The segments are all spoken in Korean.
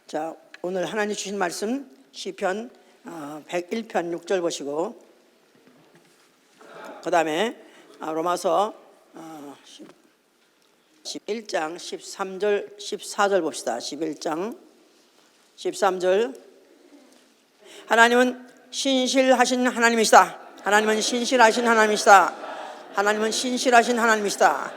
자, 오늘 하나님 주신 말씀 시편 101편 6절 보시고, 그 다음에 로마서 11장 13절 14절 봅시다. 11장 13절. 하나님은 신실하신 하나님이시다. 하나님은 신실하신 하나님이시다. 하나님은 신실하신 하나님이시다.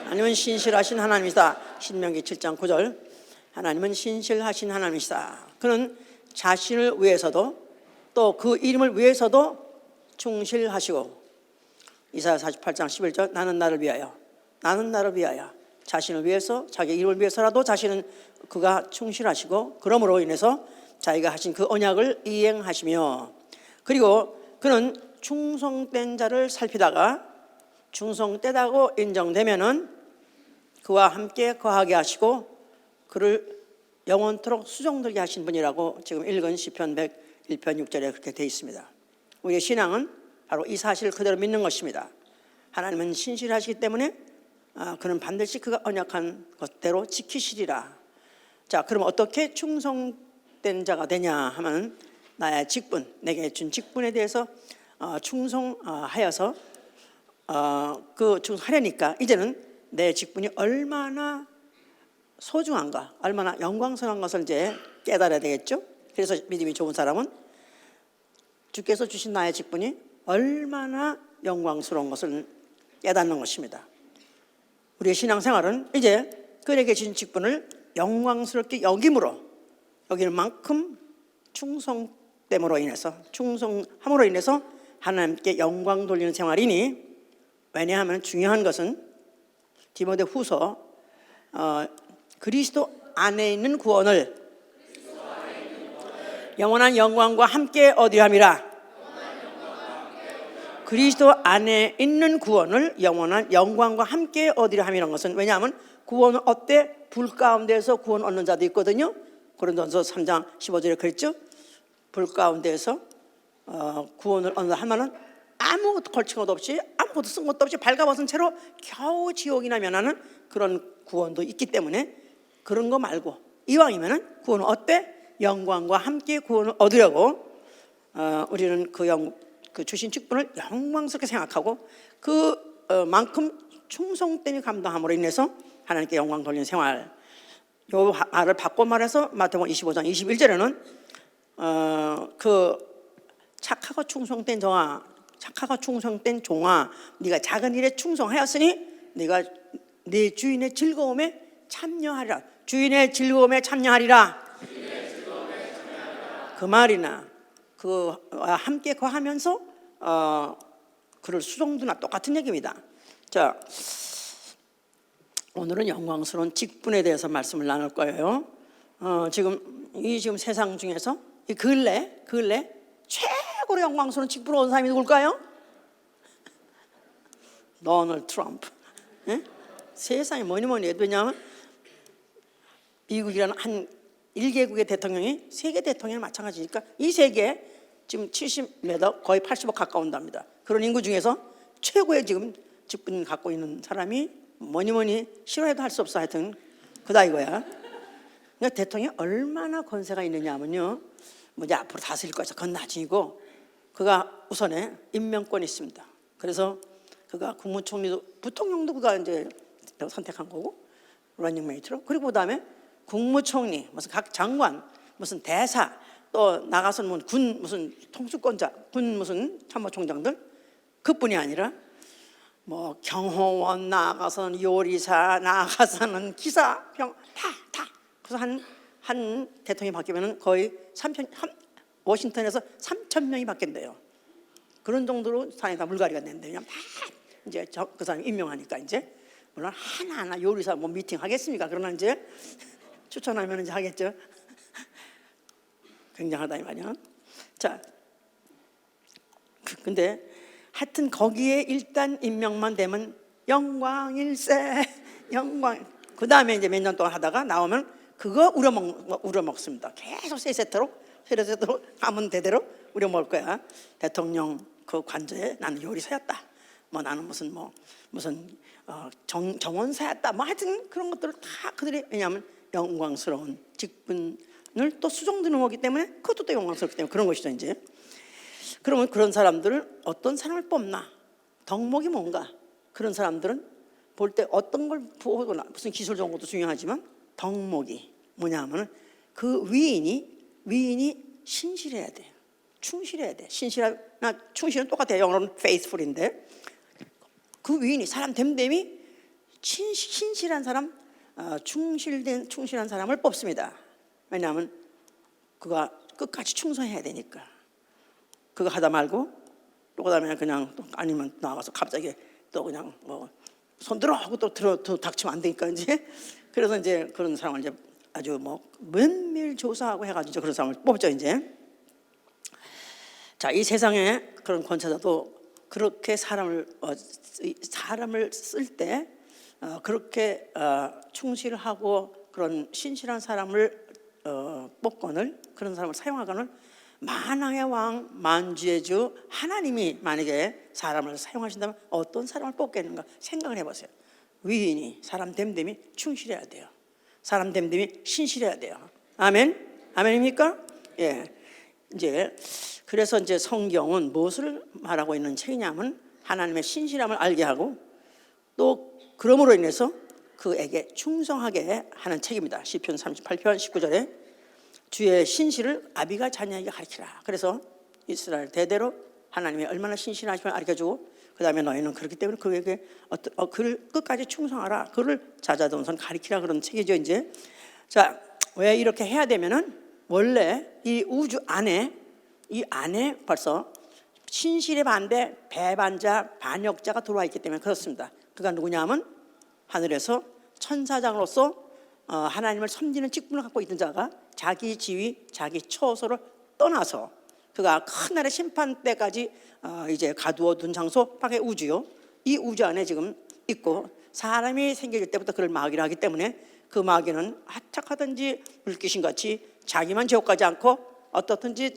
하나님은 신실하신 하나님이시다. 신명기 7장 9절. 하나님은 신실하신 하나님이시다. 그는 자신을 위해서도 또 그 이름을 위해서도 충실하시고, 이사야 48장 11절. 나는 나를 위하여, 나는 나를 위하여, 자신을 위해서, 자기 이름을 위해서라도 자신은 그가 충실하시고, 그러므로 인해서 자기가 하신 그 언약을 이행하시며, 그리고 그는 충성된 자를 살피다가 충성되다고 인정되면은 그와 함께 거하게 하시고 그를 영원토록 수종들게 하신 분이라고 지금 읽은 시편 101편 6절에 그렇게 되어 있습니다. 우리의 신앙은 바로 이 사실을 그대로 믿는 것입니다. 하나님은 신실하시기 때문에 그는 반드시 그가 언약한 것대로 지키시리라. 자, 그럼 어떻게 충성된 자가 되냐 하면, 나의 직분, 내게 준 직분에 대해서 충성하여서 그 충성하려니까 이제는 내 직분이 얼마나 소중한가, 얼마나 영광스러운 것을 이제 깨달아야 되겠죠. 그래서 믿음이 좋은 사람은 주께서 주신 나의 직분이 얼마나 영광스러운 것을 깨닫는 것입니다. 우리의 신앙생활은 이제 그에게 주신 직분을 영광스럽게 여김으로, 여기는 만큼 충성됨으로 인해서, 충성함으로 인해서 하나님께 영광 돌리는 생활이니, 왜냐하면 중요한 것은 디모데후서 그리스도 안에 있는 구원을 영원한 영광과 함께 얻으리함이라. 그리스도 안에 있는 구원을 영원한 영광과 함께 얻으리함이라는 것은, 왜냐하면 구원은 어때? 불 가운데서 구원 얻는 자도 있거든요. 고린도전서 3장 15절에 그랬죠. 불 가운데서 구원을 얻는다 하면은 아무것도 걸친 것도 없이, 아무것도 쓴 것도 없이 발가벗은 채로 겨우 지옥이나 면하는 그런 구원도 있기 때문에, 그런 거 말고 이왕이면은 구원은 어때? 영광과 함께 구원을 얻으려고 우리는 그 주신 직분을 영광스럽게 생각하고 그만큼 충성됨이 감당함으로 인해서 하나님께 영광 돌리는 생활. 요 말을 바꿔 말해서 마태복음 25장 21절에는 그 착하고 충성된 종아, 네가 작은 일에 충성하였으니 네가 네 주인의 즐거움에 참여하리라. 주인의 즐거움에 참여하리라. 그 말이나 그와 함께 거하면서 그를 수종두나 똑같은 얘기입니다. 자, 오늘은 영광스러운 직분에 대해서 말씀을 나눌 거예요. 지금 세상 중에서 이 근래 최고로 영광스러운 직분을 얻은 사람이 누굴까요? 도널드 트럼프. 예? 세상에 뭐니 해도, 왜냐하면 미국이라는 한 1개국의 대통령이 세계 대통령이 마찬가지니까 이 세계에 지금 70m, 거의 80억 가까운답니다. 그런 인구 중에서 최고의 지금 직분 갖고 있는 사람이 뭐니 싫어해도 할 수 없어. 하여튼 그다 이거야. 그러니까 대통령이 얼마나 권세가 있느냐 하면요, 이제 앞으로 다스릴 거에서 그건 나중이고, 그가 우선에 임명권이 있습니다. 그래서 그가 국무총리도, 부통령도 그가 이제 선택한 거고, 러닝메이트로. 그리고 그다음에 국무총리, 무슨 각 장관, 무슨 대사, 또 나가서는 군 무슨 통수권자, 군 무슨 참모총장들, 그뿐이 아니라 뭐 경호원, 나가서는 요리사, 나가서는 기사, 병, 다. 그래서 한 대통령이 바뀌면은 거의 워싱턴에서 3,000명이 바뀐대요. 그런 정도로 산에다 물갈이가 된대요. 그냥 막 이제 그 사람이 임명하니까, 이제 물론 하나하나 요리사 뭐 미팅 하겠습니까? 그러나 이제 추천하면 이제 하겠죠. 굉장하다 이 말이야. 자, 근데 하여튼 거기에 일단 임명만 되면 영광일세, 영광. 그 다음에 이제 몇 년 동안 하다가 나오면 그거 우려먹습니다. 계속 세 세트로 가면 대대로 우려먹을 거야. 대통령 그 관저에 나는 요리사였다. 뭐 나는 무슨 정원사였다. 뭐 하여튼 그런 것들을 다 그들이, 왜냐하면 영광스러운 직분을 또 수종드는 거기 때문에 그것도 또 영광스럽기 때문에 그런 것이죠. 이제 그러면 그런 사람들을 어떤 사람을 뽑나? 덕목이 뭔가? 그런 사람들은 볼 때 어떤 걸 보거나 무슨 기술 좋은 것도 중요하지만 덕목이 뭐냐 하면 그 위인이 신실해야 돼요. 충실해야 돼. 신실하나 충실은 똑같아요. 영어로는 faithful인데 그 위인이 사람 됨됨이 신실한 사람, 충실한 사람을 뽑습니다. 왜냐하면 그가 끝까지 충성해야 되니까. 그거 하다 말고 또 그다음에 그냥 또 아니면 나가서 갑자기 또 그냥 뭐 손들어 하고 또 닥치면 안 되니까 이제 그래서 이제 그런 사람을 이제 아주 뭐 면밀 조사하고 해가지고 그런 사람을 뽑죠. 이제 자, 이 세상에 그런 권사자도 그렇게 사람을 쓸 때 그렇게 충실하고 그런 신실한 사람을 뽑거늘 그런 사람을 사용하거늘 만왕의 왕 만주의 주 하나님이 만약에 사람을 사용하신다면 어떤 사람을 뽑겠는가 생각을 해보세요. 위인이 사람 됨됨이 충실해야 돼요. 사람 됨됨이 신실해야 돼요. 아멘? 아멘입니까? 예. 이제 그래서 이제 성경은 무엇을 말하고 있는 책이냐면 하나님의 신실함을 알게 하고 또 그러므로 인해서 그에게 충성하게 하는 책입니다. 시편 38편 19절에 주의 신실을 아비가 자녀에게 가르치라. 그래서 이스라엘 대대로 하나님이 얼마나 신실하심을 가르쳐주고 그 다음에 너희는 그렇기 때문에 그에게 그를 끝까지 충성하라. 그를 자자동선 가르치라 그런 책이죠. 이제 자, 왜 이렇게 해야 되면은 원래 이 우주 안에 벌써 신실의 반대 배반자 반역자가 들어와 있기 때문에 그렇습니다. 그가 누구냐 하면 하늘에서 천사장으로서 하나님을 섬기는 직분을 갖고 있던 자가 자기 지위, 자기 처소를 떠나서 그가 큰 날의 심판 때까지 이제 가두어 둔 장소 밖의 우주요. 이 우주 안에 지금 있고 사람이 생길 때부터 그를 마귀라 하기 때문에 그 마귀는 하착하든지 물귀신같이 자기만 지옥 가지 않고 어떻든지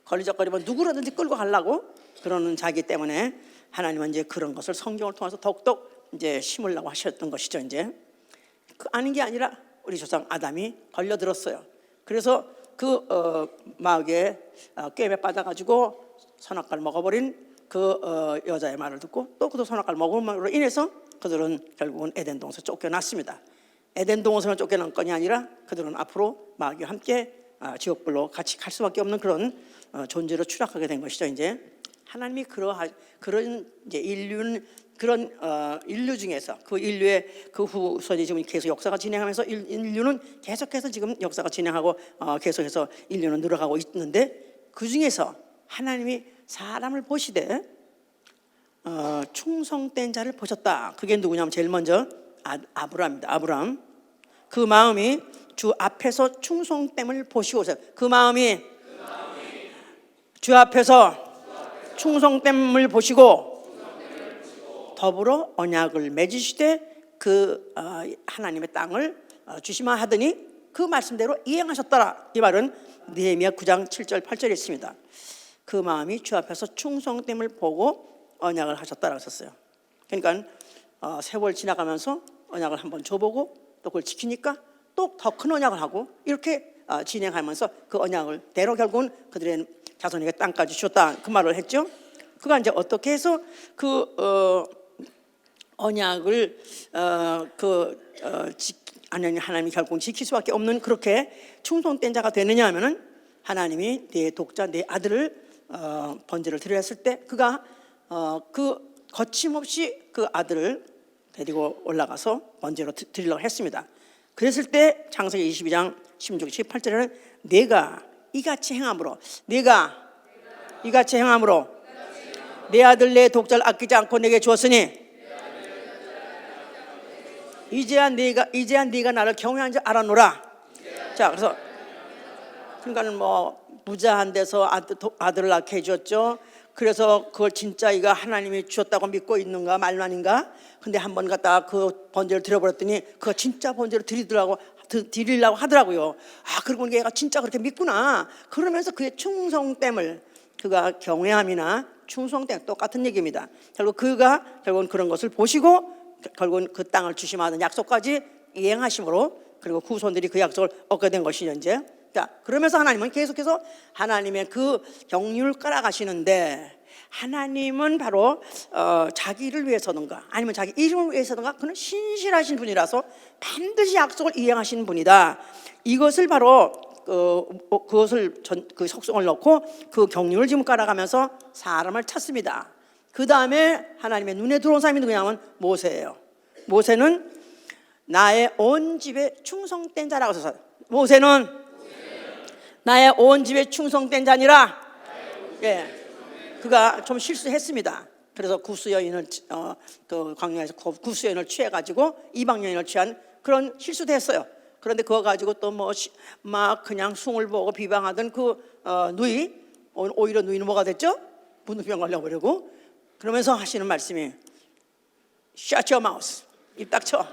걸리적거리면 누구라든지 끌고 가려고 그러는 자기 때문에 하나님은 이제 그런 것을 성경을 통해서 더욱더 이제 심으려고 하셨던 것이죠. 이제 그 아닌 게 아니라 우리 조상 아담이 걸려들었어요. 그래서 그 마귀의 꾀에 빠져가지고 선악과를 먹어버린 그 여자의 말을 듣고 또 그도 선악과를 먹음으로 인해서 그들은 결국은 에덴 동산에서 쫓겨났습니다. 에덴 동산을 쫓겨난 건이 아니라 그들은 앞으로 마귀와 함께 지옥불로 같이 갈 수밖에 없는 그런 존재로 추락하게 된 것이죠. 이제 하나님이 그런 이제 그런 인류 중에서 그 인류의 그 후손이 지금 계속 역사가 진행하면서 인류는 계속해서 지금 역사가 진행하고 계속해서 인류는 늘어가고 있는데 그 중에서 하나님이 사람을 보시되 충성된 자를 보셨다. 그게 누구냐면 제일 먼저 아브라함입니다. 아브라함. 그 마음이 주 앞에서 충성됨을 보시고서 그 마음이 주 앞에서 충성됨을 보시고 더불어 언약을 맺으시되 그 하나님의 땅을 주시마 하더니 그 말씀대로 이행하셨더라. 이 말은 느헤미야 9장 7절 8절에 있습니다. 그 마음이 주 앞에서 충성됨을 보고 언약을 하셨다라고 썼어요. 그러니까 세월 지나가면서 언약을 한번 줘보고 또 그걸 지키니까 또 더 큰 언약을 하고 이렇게 진행하면서 그 언약을 대로 결국은 그들의 자손에게 땅까지 주셨다 그 말을 했죠. 그가 이제 어떻게 해서 그 언약을 하나님이 결국 지킬 수밖에 없는 그렇게 충성된 자가 되느냐 하면은 하나님이 내 독자 내 아들을 번제를 드려 했을 때 그가 그 거침없이 그 아들을 데리고 올라가서 번제로 드리려고 했습니다. 그랬을 때 창세기 22장 16, 18절에는 내가 이같이 행함으로 내 아들 내 독자를 아끼지 않고 내게 주었으니 이제야 네가 나를 경외한 줄 알아노라. 자, 그래서 그러니까는 뭐 무자한 데서 아들을 낳게 해줬죠. 그래서 그걸 진짜 이가 하나님이 주셨다고 믿고 있는가 말만인가? 근데 한번 갖다가 그 번제를 드려버렸더니 그거 진짜 번제를 드리려고 하더라고요. 그리고 얘가 진짜 그렇게 믿구나. 그러면서 그의 충성됨을 그가 경외함이나 충성됨 똑같은 얘기입니다. 결국은 그런 것을 보시고 결국은 그 땅을 주시마는 약속까지 이행하심으로 그리고 후손들이 그 약속을 얻게 된 것이죠 이제. 자, 그러면서 하나님은 계속해서 하나님의 그 경륜을 깔아가시는데, 하나님은 바로 자기를 위해서든가 아니면 자기 이름을 위해서든가 그는 신실하신 분이라서 반드시 약속을 이행하시는 분이다. 이것을 바로 그것을 그 속성을 넣고 그 경륜을 지금 깔아가면서 사람을 찾습니다. 그 다음에 하나님의 눈에 들어온 사람이 누구냐면 모세예요. 모세는 나의 온 집에 충성된 자라고 해서, 모세는 나의 온 집에 충성된 자니라. 예. 그가 좀 실수했습니다. 그래서 구스 여인을 그 광야에서 구스 여인을 취해가지고 이방 여인을 취한 그런 실수도 했어요. 그런데 그거 가지고 또 뭐 막 그냥 숭을 보고 비방하던 그 누이, 오히려 누이는 뭐가 됐죠? 분노병 걸려버리고. 그러면서 하시는 말씀이 Shut your mouth. 입 닥쳐.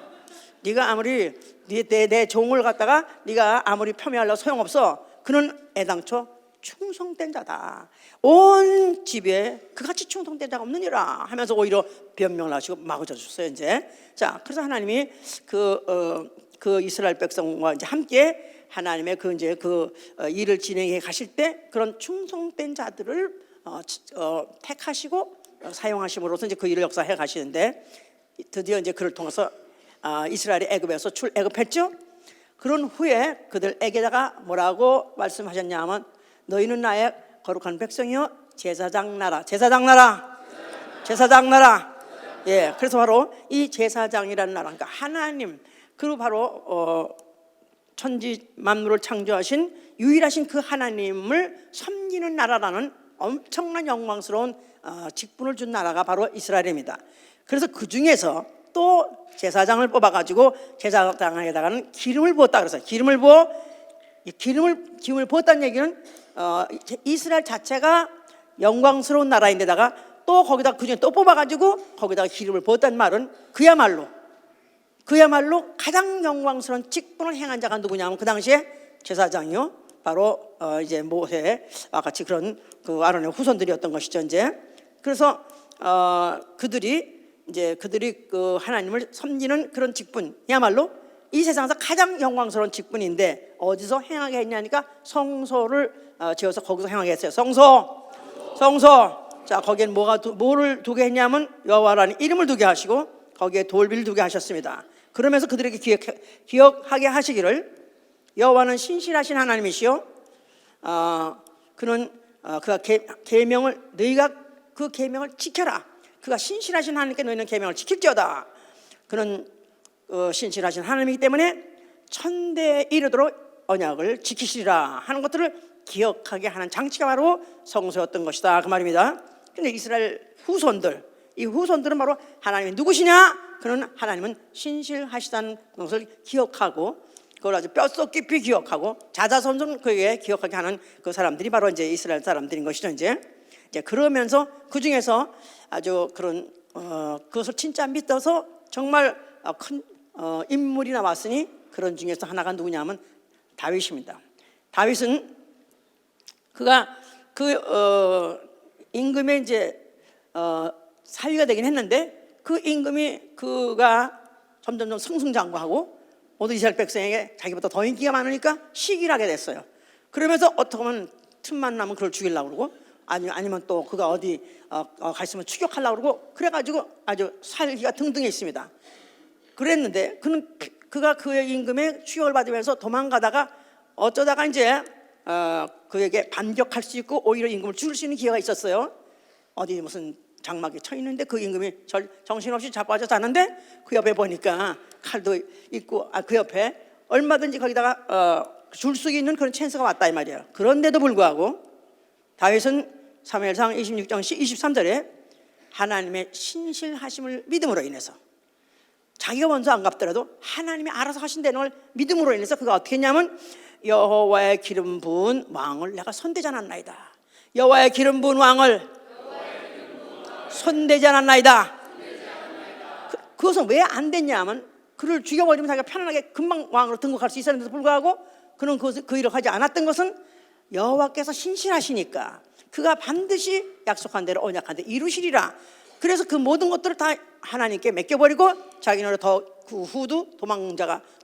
네가 아무리 내 종을 갖다가 네가 아무리 폄훼하려고 소용없어. 그는 애당초 충성된 자다. 온 집에 그같이 충성된 자가 없느니라 하면서 오히려 변명을 하시고 막아줘 줬어요 이제. 자, 그래서 하나님이 그 이스라엘 백성과 이제 함께 하나님의 그 이제 일을 진행해 가실 때 그런 충성된 자들을 택하시고 사용하심으로써 이제 그 일을 역사해 가시는데, 드디어 이제 그를 통해서 이스라엘이 애굽에서 출애굽했죠. 그런 후에 그들에게다가 뭐라고 말씀하셨냐면, 너희는 나의 거룩한 백성이요 제사장 나라. 제사장 나라. 제사장 나라. 예, 그래서 바로 이 제사장이라는 나라, 그러니까 하나님, 그리고 바로 천지 만물을 창조하신 유일하신 그 하나님을 섬기는 나라라는 엄청난 영광스러운 직분을 준 나라가 바로 이스라엘입니다. 그래서 그 중에서 또 제사장을 뽑아가지고 제사장에다가는 기름을 부었다 그래서 기름을 부었다는 얘기는 이스라엘 자체가 영광스러운 나라인데다가 또 거기다 그중에 또 뽑아가지고 거기다가 기름을 부었다는 말은 그야말로 가장 영광스러운 직분을 행한 자가 누구냐면 그 당시에 제사장이요 바로 이제 모세와 같이 그런 그 아론의 후손들이었던 것이죠 이제. 그래서 그들이 그 하나님을 섬기는 그런 직분이야말로 이 세상에서 가장 영광스러운 직분인데 어디서 행하게 했냐니까 성소를 지어서 거기서 행하게 했어요. 성소. 자, 거기엔 뭐를 두게 했냐면 여호와라는 이름을 두게 하시고 거기에 돌비를 두게 하셨습니다. 그러면서 그들에게 기억하게 하시기를 여호와는 신실하신 하나님이시요 그가 계명을 너희가 그 계명을 지켜라. 그가 신실하신 하나님께 너희는 계명을 지킬지어다. 그는 신실하신 하나님이기 때문에 천대에 이르도록 언약을 지키시리라 하는 것들을 기억하게 하는 장치가 바로 성소였던 것이다 그 말입니다. 근데 이스라엘 이 후손들은 바로 하나님이 누구시냐? 그는 하나님은 신실하시다는 것을 기억하고 그걸 아주 뼛속 깊이 기억하고 자자손손 그에게 기억하게 하는 그 사람들이 바로 이제 이스라엘 사람들인 것이죠 이제 그러면서 그 중에서 아주 그런 그것을 진짜 믿어서 정말 큰 인물이 나왔으니 그런 중에서 하나가 누구냐면 다윗입니다. 다윗은 그가 임금의 이제 사위가 되긴 했는데 그 임금이 그가 점점점 승승장구하고 모든 이스라엘 백성에게 자기보다 더 인기가 많으니까 시기를 하게 됐어요. 그러면서 어떻게 하면 틈만 나면 그걸 죽이려고 그러고 아니면 또 그가 어디 가 있으면 추격하려고 그러고 그래가지고 아주 살기가 등등했습니다. 그랬는데 그가 그의 임금의 추격을 받으면서 도망가다가 어쩌다가 이제 그에게 반격할 수 있고 오히려 임금을 죽일 수 있는 기회가 있었어요. 어디 무슨 장막에 쳐 있는데 그 임금이 정신없이 자빠져 자는데 그 옆에 보니까 칼도 있고 그 옆에 얼마든지 거기다가 줄 수 있는 그런 찬스가 왔다 이 말이에요. 그런데도 불구하고 다윗은 사무엘상 26장 23절에 하나님의 신실하심을 믿음으로 인해서 자기가 먼저 안 갚더라도 하나님이 알아서 하신다는 걸 믿음으로 인해서 그가 어떻게 했냐면 여호와의 기름 부은 왕을 내가 손대지 않았나이다. 여호와의 기름 부은 왕을 손대지 않았나이다. 그것은 왜 안 됐냐면 그를 죽여버리면 자기가 편안하게 금방 왕으로 등극할 수 있었는데도 불구하고 그는 그 일을 하지 않았던 것은 여호와께서 신실하시니까 그가 반드시 약속한 대로 언약한 대로 이루시리라. 그래서 그 모든 것들을 다 하나님께 맡겨버리고 자기는 더 그 후도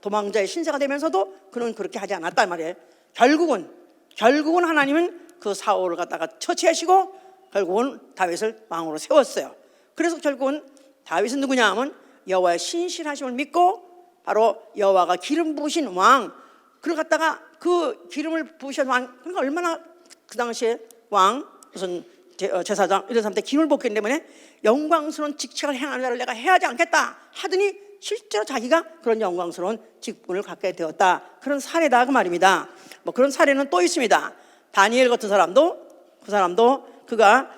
도망자의 신세가 되면서도 그는 그렇게 하지 않았단 말이에요. 결국은 하나님은 그 사울을 갖다가 처치하시고 결국은 다윗을 왕으로 세웠어요. 그래서 결국은 다윗은 누구냐 하면 여호와의 신실하심을 믿고 바로 여호와가 기름 부으신 왕, 그걸 갖다가 그 기름을 부으신 왕, 그러니까 얼마나 그 당시에 왕 무슨 제사장 이런 사람한테 기름을 붓기 때문에 영광스러운 직책을 행하는 자를 내가 해하지 않겠다 하더니 실제로 자기가 그런 영광스러운 직분을 갖게 되었다. 그런 사례다 그 말입니다. 뭐 그런 사례는 또 있습니다. 다니엘 같은 사람도 그 사람도 그가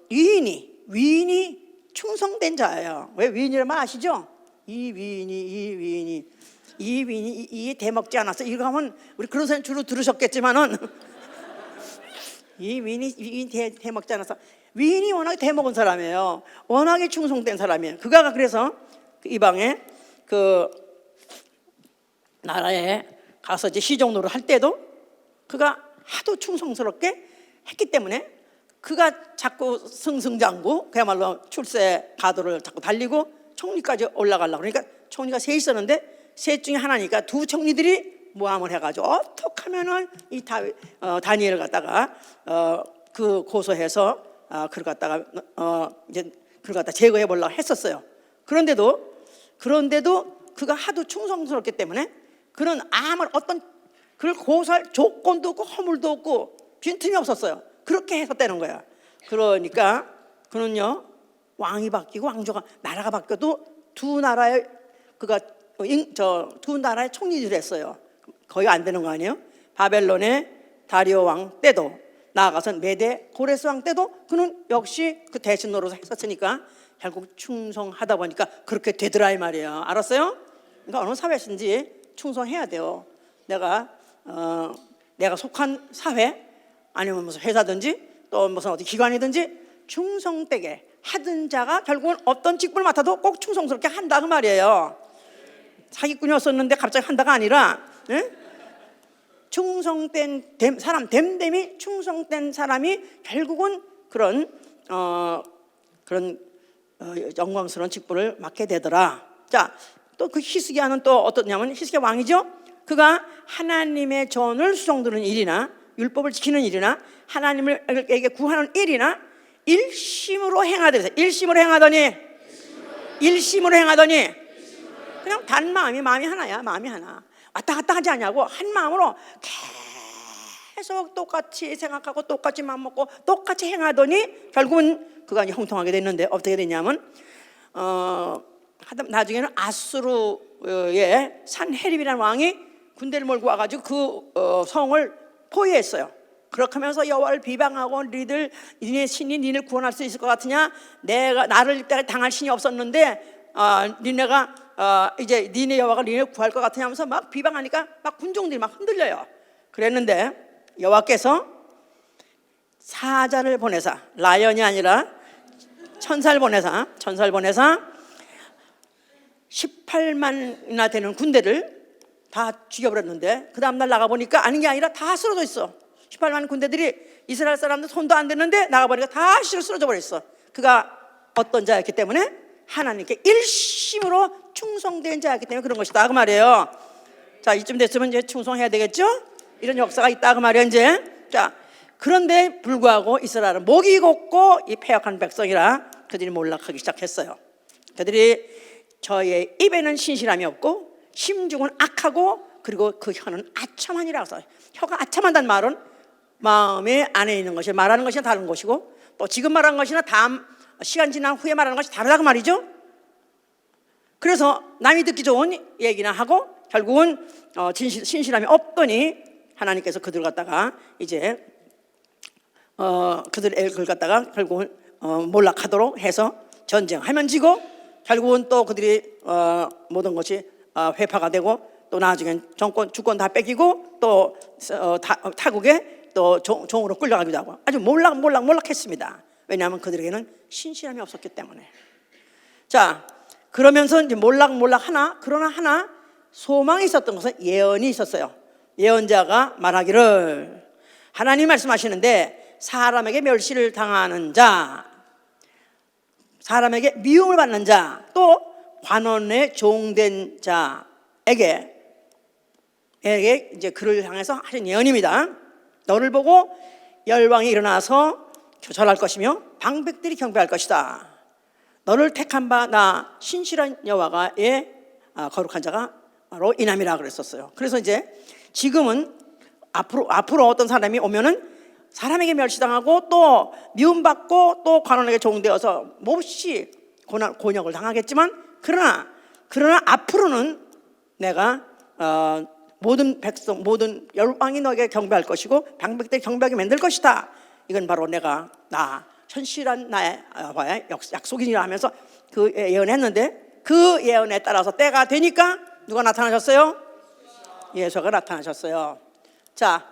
위인이 충성된 자예요. 왜 위인이란 말 아시죠? 이 위인이 대먹지 않았어. 이거 하면 우리 그런 사람 주로 들으셨겠지만은 이 위인이 대먹지 않았어. 위인이 워낙에 대먹은 사람이에요. 워낙에 충성된 사람이에요. 그가 그래서 그 이방에 그 나라에 가서 이제 시종노를 할 때도 그가 하도 충성스럽게 했기 때문에 그가 자꾸 승승장구, 그야말로 출세 가도를 자꾸 달리고 총리까지 올라가려고. 그러니까 총리가 셋 있었는데 셋 중에 하나니까 두 총리들이 모함을 해가지고 어떻게 하면은 이 다니엘을 갖다가 그 고소해서 그걸 갖다가 이제 그걸 갖다 제거해 보려고 했었어요. 그런데도 그가 하도 충성스럽기 때문에 그는 아무 어떤 그를 고소할 조건도 없고 허물도 없고 빈틈이 없었어요. 그렇게 했었다는 거야. 그러니까 그는요, 왕이 바뀌고 왕조가 나라가 바뀌어도 두 나라의 총리들이 했어요. 거의 안 되는 거 아니에요? 바벨론의 다리오 왕 때도, 나아가선 메대 고레스 왕 때도 그는 역시 그 대신 노릇을 했었으니까 결국 충성하다 보니까 그렇게 되더라 이 말이에요. 알았어요? 그러니까 어느 사회든지 충성해야 돼요. 내가 속한 사회 아니면 무슨 회사든지 또 무슨 어디 기관이든지 충성되게 하던 자가 결국은 어떤 직분을 맡아도 꼭 충성스럽게 한다 그 말이에요. 사기꾼이었었는데 갑자기 한다가 아니라 충성된 사람, 됨됨이 충성된 사람이 결국은 그런 영광스러운 직분을 맡게 되더라. 자, 또 그 히스기야는 또 어떠냐면 히스기야 왕이죠. 그가 하나님의 전을 수종드는 일이나 율법을 지키는 일이나 하나님에게 구하는 일이나 일심으로 행하더니 그냥 단 마음이 하나야. 마음이 하나. 왔다 갔다 하지 않냐고 한 마음으로 계속 똑같이 생각하고 똑같이 마음 먹고 똑같이 행하더니 결국은 그가 형통하게 됐는데 어떻게 됐냐면 나중에는 아수르의 산헤립이라는 왕이 군대를 몰고 와가지고 그 성을 포위했어요. 그렇게 하면서 여호와를 비방하고 니네 신이 니를 구원할 수 있을 것 같으냐? 나를 당할 신이 없었는데 니네가 이제 니네 여호와가 니네를 구할 것 같으냐 하면서 막 비방하니까 막 군종들이 막 흔들려요. 그랬는데 여호와께서 사자를 보내사, 라연이 아니라 천사를 보내사 18만이나 되는 군대를 다 죽여버렸는데 그 다음날 나가보니까 아닌 게 아니라 다 쓰러져 있어. 18만 군대들이 이스라엘 사람들 손도 안 대는데 나가보니까 다 쓰러져 버렸어. 그가 어떤 자였기 때문에 하나님께 일심으로 충성된 자였기 때문에 그런 것이다 그 말이에요. 자, 이쯤 됐으면 이제 충성해야 되겠죠? 이런 역사가 있다 그 말이에요 이제. 자, 그런데 불구하고 이스라엘은 목이 곧고 이 패역한 백성이라 그들이 몰락하기 시작했어요. 그들이 저의 입에는 신실함이 없고 심중은 악하고 그리고 그 혀는 아첨하니라서, 혀가 아첨한다는 말은 마음의 안에 있는 것이 말하는 것이 다른 것이고 또 지금 말하는 것이나 다음 시간 지난 후에 말하는 것이 다르다고 말이죠. 그래서 남이 듣기 좋은 얘기나 하고 결국은 신실함이 없더니 하나님께서 그들 갖다가 이제 그들 갖다가 결국은 몰락하도록 해서 전쟁하면 지고 결국은 또 그들이 모든 것이 회파가 되고 또 나중엔 주권 다 뺏기고 또 타국에 또 종으로 끌려가기도 하고 아주 몰락했습니다. 왜냐하면 그들에게는 신실함이 없었기 때문에. 자, 그러면서 이제 몰락하나 그러나 하나 소망이 있었던 것은 예언이 있었어요. 예언자가 말하기를, 하나님 말씀하시는데 사람에게 멸시를 당하는 자, 사람에게 미움을 받는 자, 또 관원의 종된 자에게 이제 그를 향해서 하신 예언입니다. 너를 보고 열왕이 일어나서 교절할 것이며 방백들이 경배할 것이다. 너를 택한 바 나 신실한 여호와의 거룩한 자가 바로 이남이라 그랬었어요. 그래서 이제 지금은 앞으로 어떤 사람이 오면은 사람에게 멸시당하고 또 미움받고 또 관원에게 종되어서 몹시 곤욕을 당하겠지만 그러나 앞으로는 내가 모든 백성 모든 열왕이 너에게 경배할 것이고 방백들이 경배하게 만들 것이다. 이건 바로 내가 나 현실한 나와의 약속이라 하면서 그 예언했는데 그 예언에 따라서 때가 되니까 누가 나타나셨어요? 예수가 나타나셨어요. 자,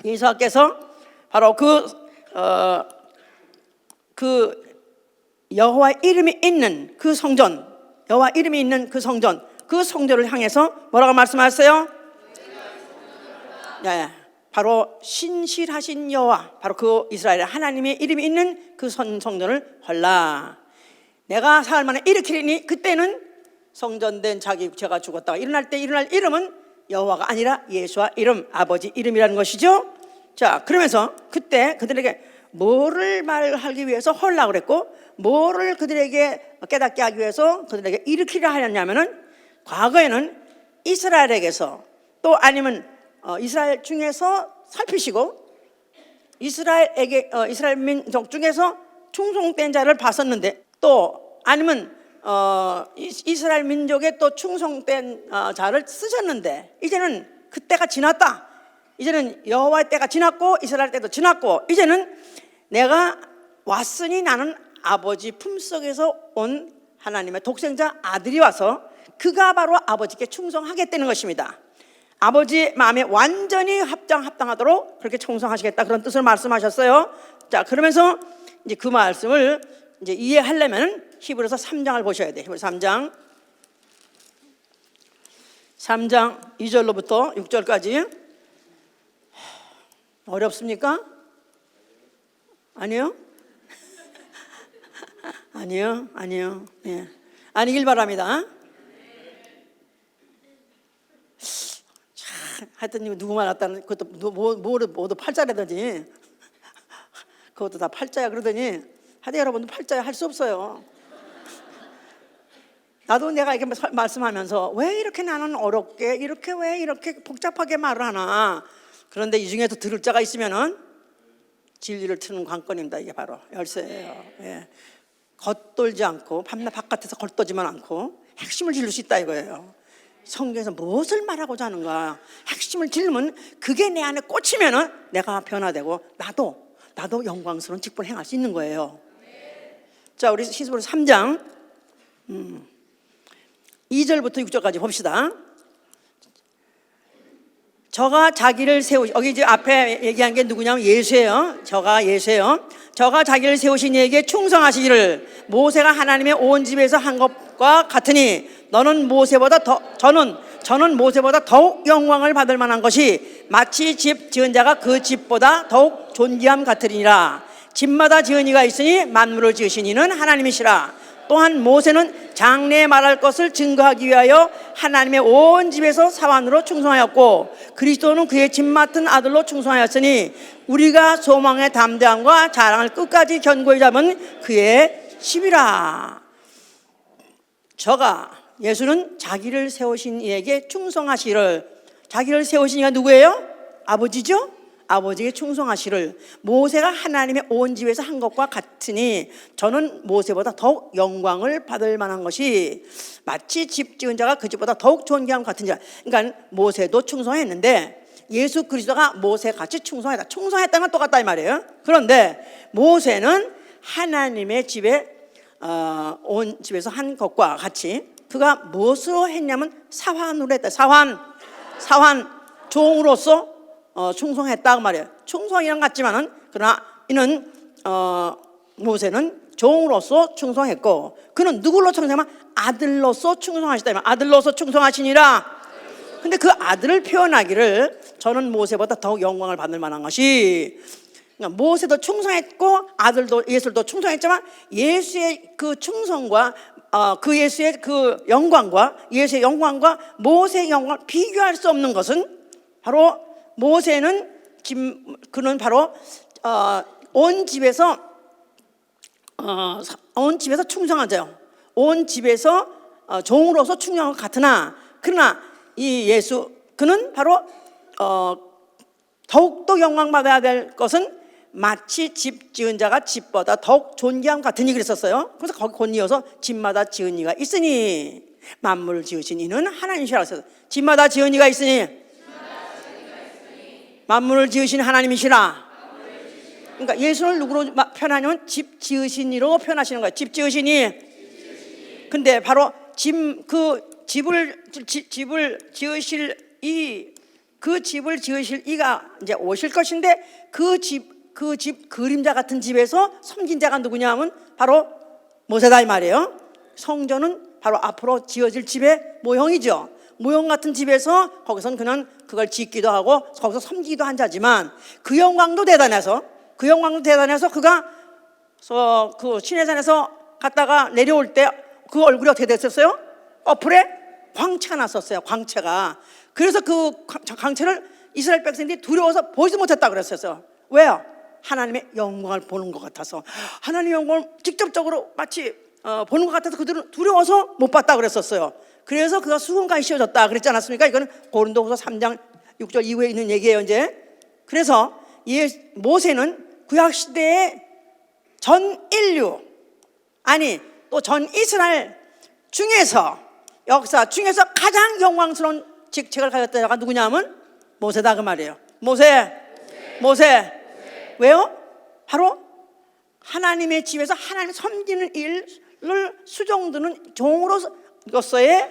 예수께서 바로 그 여호와 이름이 있는 그 성전, 여호와 이름이 있는 그 성전을 향해서 뭐라고 말씀하셨어요? 네, 바로 신실하신 여호와, 바로 그 이스라엘의 하나님의 이름이 있는 그 성전을 헐라. 내가 사흘 만에 일으키리니 그때는 성전된 자기 육체가 죽었다가 일어날 때 일어날 이름은 여호와가 아니라 예수와 이름, 아버지 이름이라는 것이죠. 자, 그러면서 그때 그들에게 뭐를 말하기 위해서 헐라 그랬고 뭐를 그들에게 깨닫게 하기 위해서 그들에게 일으키려 하였냐면은 과거에는 이스라엘에게서 또 아니면 이스라엘 중에서 살피시고 이스라엘 민족 중에서 충성된 자를 봤었는데 또 아니면 이스라엘 민족에 또 충성된 자를 쓰셨는데 이제는 그때가 지났다. 이제는 여호와의 때가 지났고 이스라엘 때도 지났고 이제는 내가 왔으니 나는 아버지 품속에서 온 하나님의 독생자 아들이 와서 그가 바로 아버지께 충성하겠다는 것입니다. 아버지 마음에 완전히 합당하도록 그렇게 충성하시겠다 그런 뜻을 말씀하셨어요. 자, 그러면서 이제 그 말씀을 이제 이해하려면 히브리서 3장을 보셔야 돼요. 히브리서 3장 2절로부터 6절까지. 어렵습니까? 아니요? 아니요. 예. 아니길 바랍니다. 하여튼 이거 누구 말았다는 그것도 모두 팔자라더니 그것도 다 팔자야 그러더니 하여튼 여러분도 팔자야 할 수 없어요. 나도 내가 이렇게 말씀하면서 왜 이렇게 나는 어렵게 왜 이렇게 복잡하게 말을 하나. 그런데 이 중에도 들을 자가 있으면은 진리를 트는 관건입니다. 이게 바로 열쇠예요. 예. 겉돌지 않고 밤낮 바깥에서 겉돌지만 않고 핵심을 질 수 있다 이거예요. 성경에서 무엇을 말하고자 하는가 핵심을 찔르면 그게 내 안에 꽂히면은 내가 변화되고 나도 영광스러운 직분을 행할 수 있는 거예요. 자, 우리 히브리서 3장 2절부터 6절까지 봅시다. 저가 자기를 세우시, 여기 이제 앞에 얘기한 게 누구냐면 예수예요. 저가 예수예요. 저가 자기를 세우신 이에게 충성하시기를 모세가 하나님의 온 집에서 한 것과 같으니 저는 모세보다 더욱 영광을 받을 만한 것이 마치 집 지은 자가 그 집보다 더욱 존귀함 같으리니라. 집마다 지은 이가 있으니 만물을 지으신 이는 하나님이시라. 또한 모세는 장래에 말할 것을 증거하기 위하여 하나님의 온 집에서 사환으로 충성하였고 그리스도는 그의 집 맡은 아들로 충성하였으니 우리가 소망의 담대함과 자랑을 끝까지 견고히 잡은 그의 집이라. 예수는 자기를 세우신 이에게 충성하시기를. 자기를 세우신 이가 누구예요? 아버지죠? 아버지에게 충성하시를 모세가 하나님의 온 집에서 한 것과 같으니 저는 모세보다 더욱 영광을 받을 만한 것이 마치 집 지은 자가 그 집보다 더욱 존귀함 같은 자. 그러니까 모세도 충성했는데 예수 그리스도가 모세같이 충성했다. 충성했다는 건 똑같다 이 말이에요. 그런데 모세는 하나님의 집에 온 집에서 한 것과 같이 그가 무엇으로 했냐면 사환으로 했다. 사환 종으로서 충성했다 그 말이에요. 충성이랑 같지만은 그러나 이는 모세는 종으로서 충성했고 그는 누구로 충성하면 아들로서 충성하시다. 아들로서 충성하시니라. 근데 그 아들을 표현하기를 저는 모세보다 더욱 영광을 받을 만한 것이, 그러니까 모세도 충성했고 아들도 예수도 충성했지만 예수의 그 충성과 그 예수의 그 영광과 예수의 영광과 모세의 영광을 비교할 수 없는 것은 바로 모세는 그는 바로 온 집에서 충성한 자요. 온 집에서 종으로서 충성한 것 같으나 그러나 이 예수 그는 바로 더욱더 영광받아야 될 것은 마치 집 지은 자가 집보다 더욱 존귀함 같으니 그랬었어요. 그래서 거기 곧 이어서 집마다 지은 이가 있으니 만물을 지으신 이는 하나님이시라고 했어요. 집마다 지은 이가 있으니 만물을 지으신 하나님이시라. 그러니까 예수를 누구로 표현하냐면 집 지으신 이로 표현하시는 거예요. 집 지으신 이. 근데 바로 집을 지으실 그 집을 지으실 이가 이제 오실 것인데 그 집 그림자 같은 집에서 섬긴 자가 누구냐 하면 바로 모세다 이 말이에요. 성전은 바로 앞으로 지어질 집의 모형이죠. 모형 같은 집에서 거기선 그냥 그걸 짓기도 하고 거기서 섬기기도 한 자지만 그 영광도 대단해서 그가 그 시내산에서 갔다가 내려올 때 그 얼굴이 어떻게 됐었어요? 어플에 광채가 났었어요. 광채가. 그래서 그 광채를 이스라엘 백성들이 두려워서 보지 못했다 그랬었어요. 왜요? 하나님의 영광을 보는 것 같아서, 하나님의 영광을 직접적으로 마치 보는 것 같아서 그들은 두려워서 못 봤다 그랬었어요. 그래서 그가 수군간이 씌워졌다 그랬지 않았습니까? 이거는 고린도후서 3장 6절 이후에 있는 얘기예요 이제. 그래서 모세는 구약시대의 전 인류 또 전 이스라엘 중에서 역사 중에서 가장 영광스러운 직책을 가졌던 자가 누구냐 하면 모세다 그 말이에요. 모세. 왜요? 바로 하나님의 집에서 하나님을 섬기는 일을 수종드는 종으로서의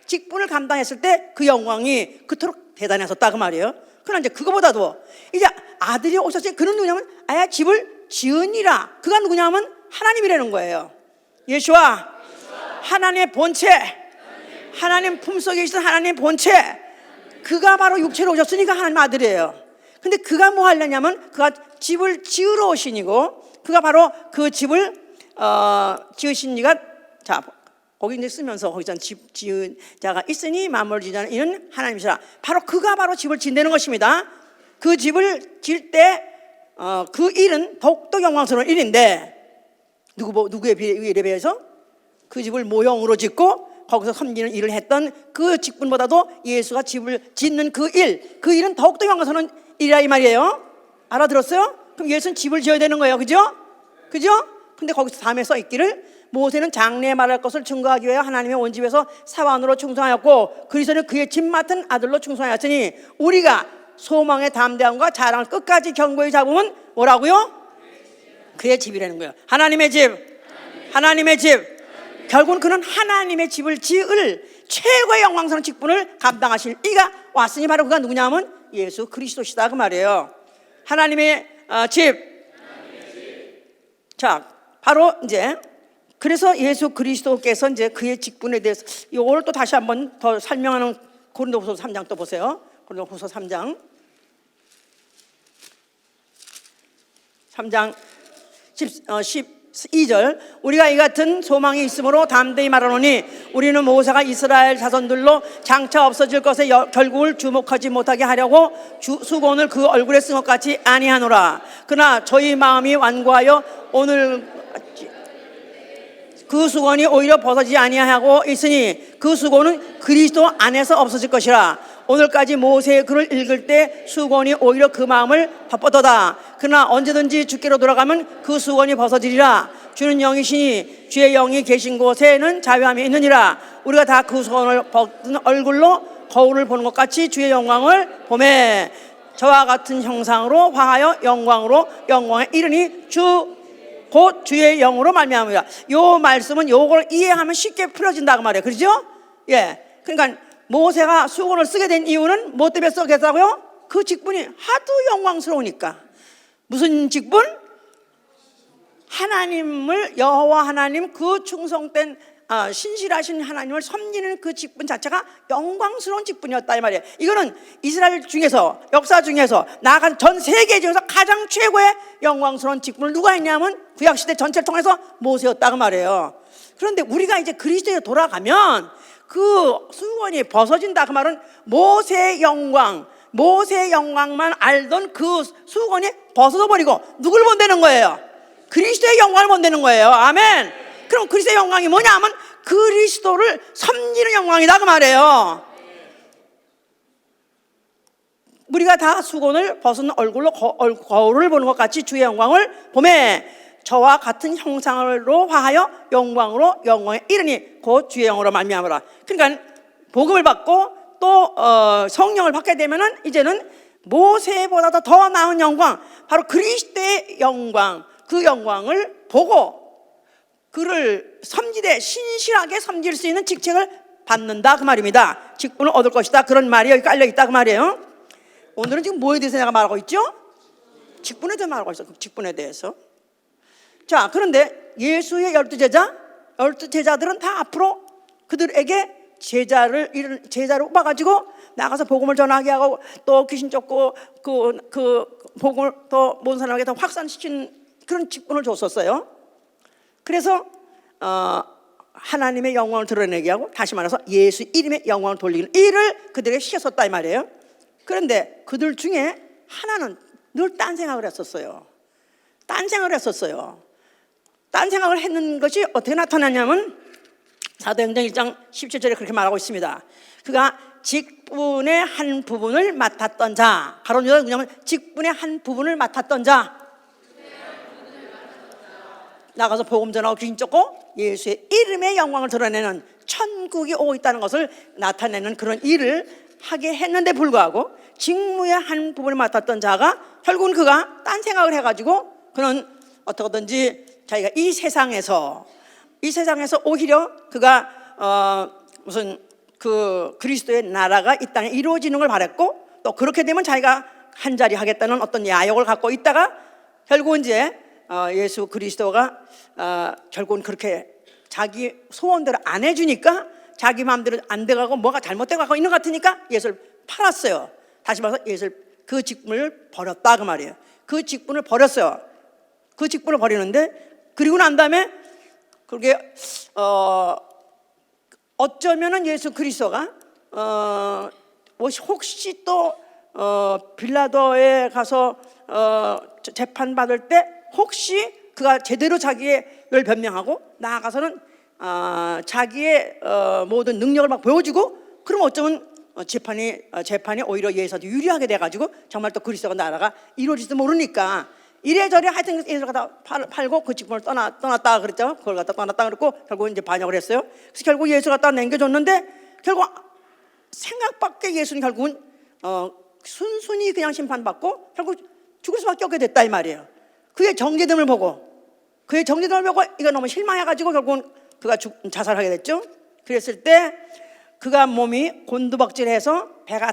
직분을 감당했을 때 그 영광이 그토록 대단했었다 그 말이에요. 그러나 이제 그거보다도 이제 아들이 오셨을 때 그는 누구냐면 아야 집을 지으니라. 그가 누구냐면 하나님이라는 거예요. 예수와 하나님의 본체, 하나님 품속에 있는 하나님의 본체, 그가 바로 육체로 오셨으니까 하나님 아들이에요. 근데 그가 뭐 하려냐면 그가 집을 지으러 오신 이고 그가 바로 그 집을 지으신 이가 자 거기 이제 쓰면서 거기서 집 지은 자가 있으니 만물을 지으는 이는 하나님이시라. 바로 그가 바로 집을 짓는 것입니다. 그 집을 지을 때 그 일은 더욱더 영광스러운 일인데 누구에 비해서 그 집을 모형으로 짓고 거기서 섬기는 일을 했던 그 직분보다도 예수가 집을 짓는 그 일은 더욱더 영광스러운 일이라 이 말이에요. 알아들었어요? 그럼 예수는 집을 지어야 되는 거예요. 그죠? 근데 거기서 다음에 써 있기를 모세는 장래에 말할 것을 증거하기 위하여 하나님의 온 집에서 사원으로 충성하였고 그리스도는 그의 집 맡은 아들로 충성하였으니 우리가 소망의 담대함과 자랑을 끝까지 견고히 잡으면 뭐라고요? 그의 집이라는 거예요. 하나님의 집. 결국은 그는 하나님의 집을 지을 최고의 영광스러운 직분을 감당하실 이가 왔으니 바로 그가 누구냐 하면 예수 그리스도시다 그 말이에요. 하나님의 집. 자, 바로 이제 그래서 예수 그리스도께서 이제 그의 직분에 대해서 이걸 또 다시 한번 더 설명하는 고린도후서 3장 또 보세요. 고린도후서 3장 12절 우리가 이 같은 소망이 있으므로 담대히 말하노니 우리는 모세가 이스라엘 자손들로 장차 없어질 것에 결국을 주목하지 못하게 하려고 수건을 그 얼굴에 쓴 것 같이 아니하노라. 그러나 저희 마음이 완고하여 오늘 그 수건이 오히려 벗어지지 아니하고 있으니 그 수건은 그리스도 안에서 없어질 것이라. 오늘까지 모세의 글을 읽을 때 수건이 오히려 그 마음을 바쁘도다. 그러나 언제든지 주께로 돌아가면 그 수건이 벗어지리라. 주는 영이시니 주의 영이 계신 곳에는 자유함이 있느니라. 우리가 다 그 수건을 벗은 얼굴로 거울을 보는 것 같이 주의 영광을 보매 저와 같은 형상으로 화하여 영광에 이르니 곧 주의 영으로 말미암으리라. 요 말씀은 요걸 이해하면 쉽게 풀어진다고 말이에요. 그렇죠? 예. 그러니까 모세가 수건을 쓰게 된 이유는 뭐 때문에 쓰게 됐다고요? 그 직분이 하도 영광스러우니까. 무슨 직분? 하나님을 여호와 하나님 그 충성된 신실하신 하나님을 섬기는 그 직분 자체가 영광스러운 직분이었다 이 말이에요. 이거는 이스라엘 중에서 역사 중에서 나아간 전 세계 중에서 가장 최고의 영광스러운 직분을 누가 했냐면 구약시대 전체를 통해서 모세였다 그 말이에요. 그런데 우리가 이제 그리스도에 돌아가면 그 수건이 벗어진다. 그 말은 모세의 영광만 알던 그 수건이 벗어져 버리고 누굴 본다는 거예요? 그리스도의 영광을 본다는 거예요. 아멘. 그럼 그리스도의 영광이 뭐냐 하면 그리스도를 섬기는 영광이다 그 말이에요. 우리가 다 수건을 벗은 얼굴로 거울을 보는 것 같이 주의 영광을 보매 저와 같은 형상으로 화하여 영광에 이르니 곧 주의 영으로 말미암으라. 그러니까 복음을 받고 또 성령을 받게 되면은 이제는 모세보다도 더 나은 영광, 바로 그리스도의 영광, 그 영광을 보고 그를 섬기되 신실하게 섬길 수 있는 직책을 받는다 그 말입니다. 직분을 얻을 것이다, 그런 말이 여기 깔려 있다 그 말이에요. 오늘은 지금 뭐에 대해서 내가 말하고 있죠? 직분에 대해서 말하고 있어. 직분에 대해서. 자, 그런데 예수의 12제자들은 다 앞으로 그들에게 제자를 뽑아가지고 나가서 복음을 전하게 하고 또 귀신 쫓고 그 복음을 더 모든 사람에게 더 확산시킨 그런 직분을 줬었어요. 그래서 하나님의 영광을 드러내게 하고, 다시 말해서 예수 이름의 영광을 돌리는 일을 그들에게 시켰었다 이 말이에요. 그런데 그들 중에 하나는 늘 딴 생각을 했었어요. 딴 생각을 했는 것이 어떻게 나타나냐면 사도행전 1장 17절에 그렇게 말하고 있습니다. 그가 직분의 한 부분을 맡았던 자, 가론 유다는 뭐냐면 직분의 한 부분을 맡았던 자, 나가서 복음 전하고 귀신 쫓고 예수의 이름의 영광을 드러내는, 천국이 오고 있다는 것을 나타내는 그런 일을 하게 했는데 불구하고 직무의 한 부분을 맡았던 자가 결국은 그가 딴 생각을 해가지고 그는 어떻게든지 자기가 이 세상에서 오히려 그가 무슨 그 그리스도의 나라가 이 땅에 이루어지는 걸 바랬고, 또 그렇게 되면 자기가 한 자리 하겠다는 어떤 야욕을 갖고 있다가 결국은 이제 예수 그리스도가 결국은 그렇게 자기 소원대로 안 해주니까 자기 마음대로 안 돼가고 뭐가 잘못되고 가고 있는 것 같으니까 예수를 팔았어요. 다시 말해서 그 직분을 버렸다 그 말이에요. 그 직분을 버렸어요. 그 직분을 버리는데, 그리고 난 다음에 그게 어쩌면은 예수 그리스도가 혹시 또 빌라도에 가서 재판 받을 때 혹시 그가 제대로 자기의 를 변명하고 나아가서는 자기의 모든 능력을 막 보여주고, 그럼 어쩌면 재판이 오히려 예수한테 유리하게 돼가지고 정말 또 그리스도가 나라가 이루어질지도 모르니까 이래저래 하여튼 예수를 갖다 팔고 그 직분을 떠났다 그랬죠. 그걸 갖다 떠났다 그랬고 결국 이제 반역을 했어요. 그래서 결국 예수 갖다 남겨줬는데 결국 생각 밖의 예수는 결국은 순순히 그냥 심판받고 결국 죽을 수밖에 없게 됐다 이 말이에요. 그의 정죄됨을 보고 이거 너무 실망해가지고 결국은 그가 자살하게 됐죠. 그랬을 때 그가 몸이 곤두박질해서 배가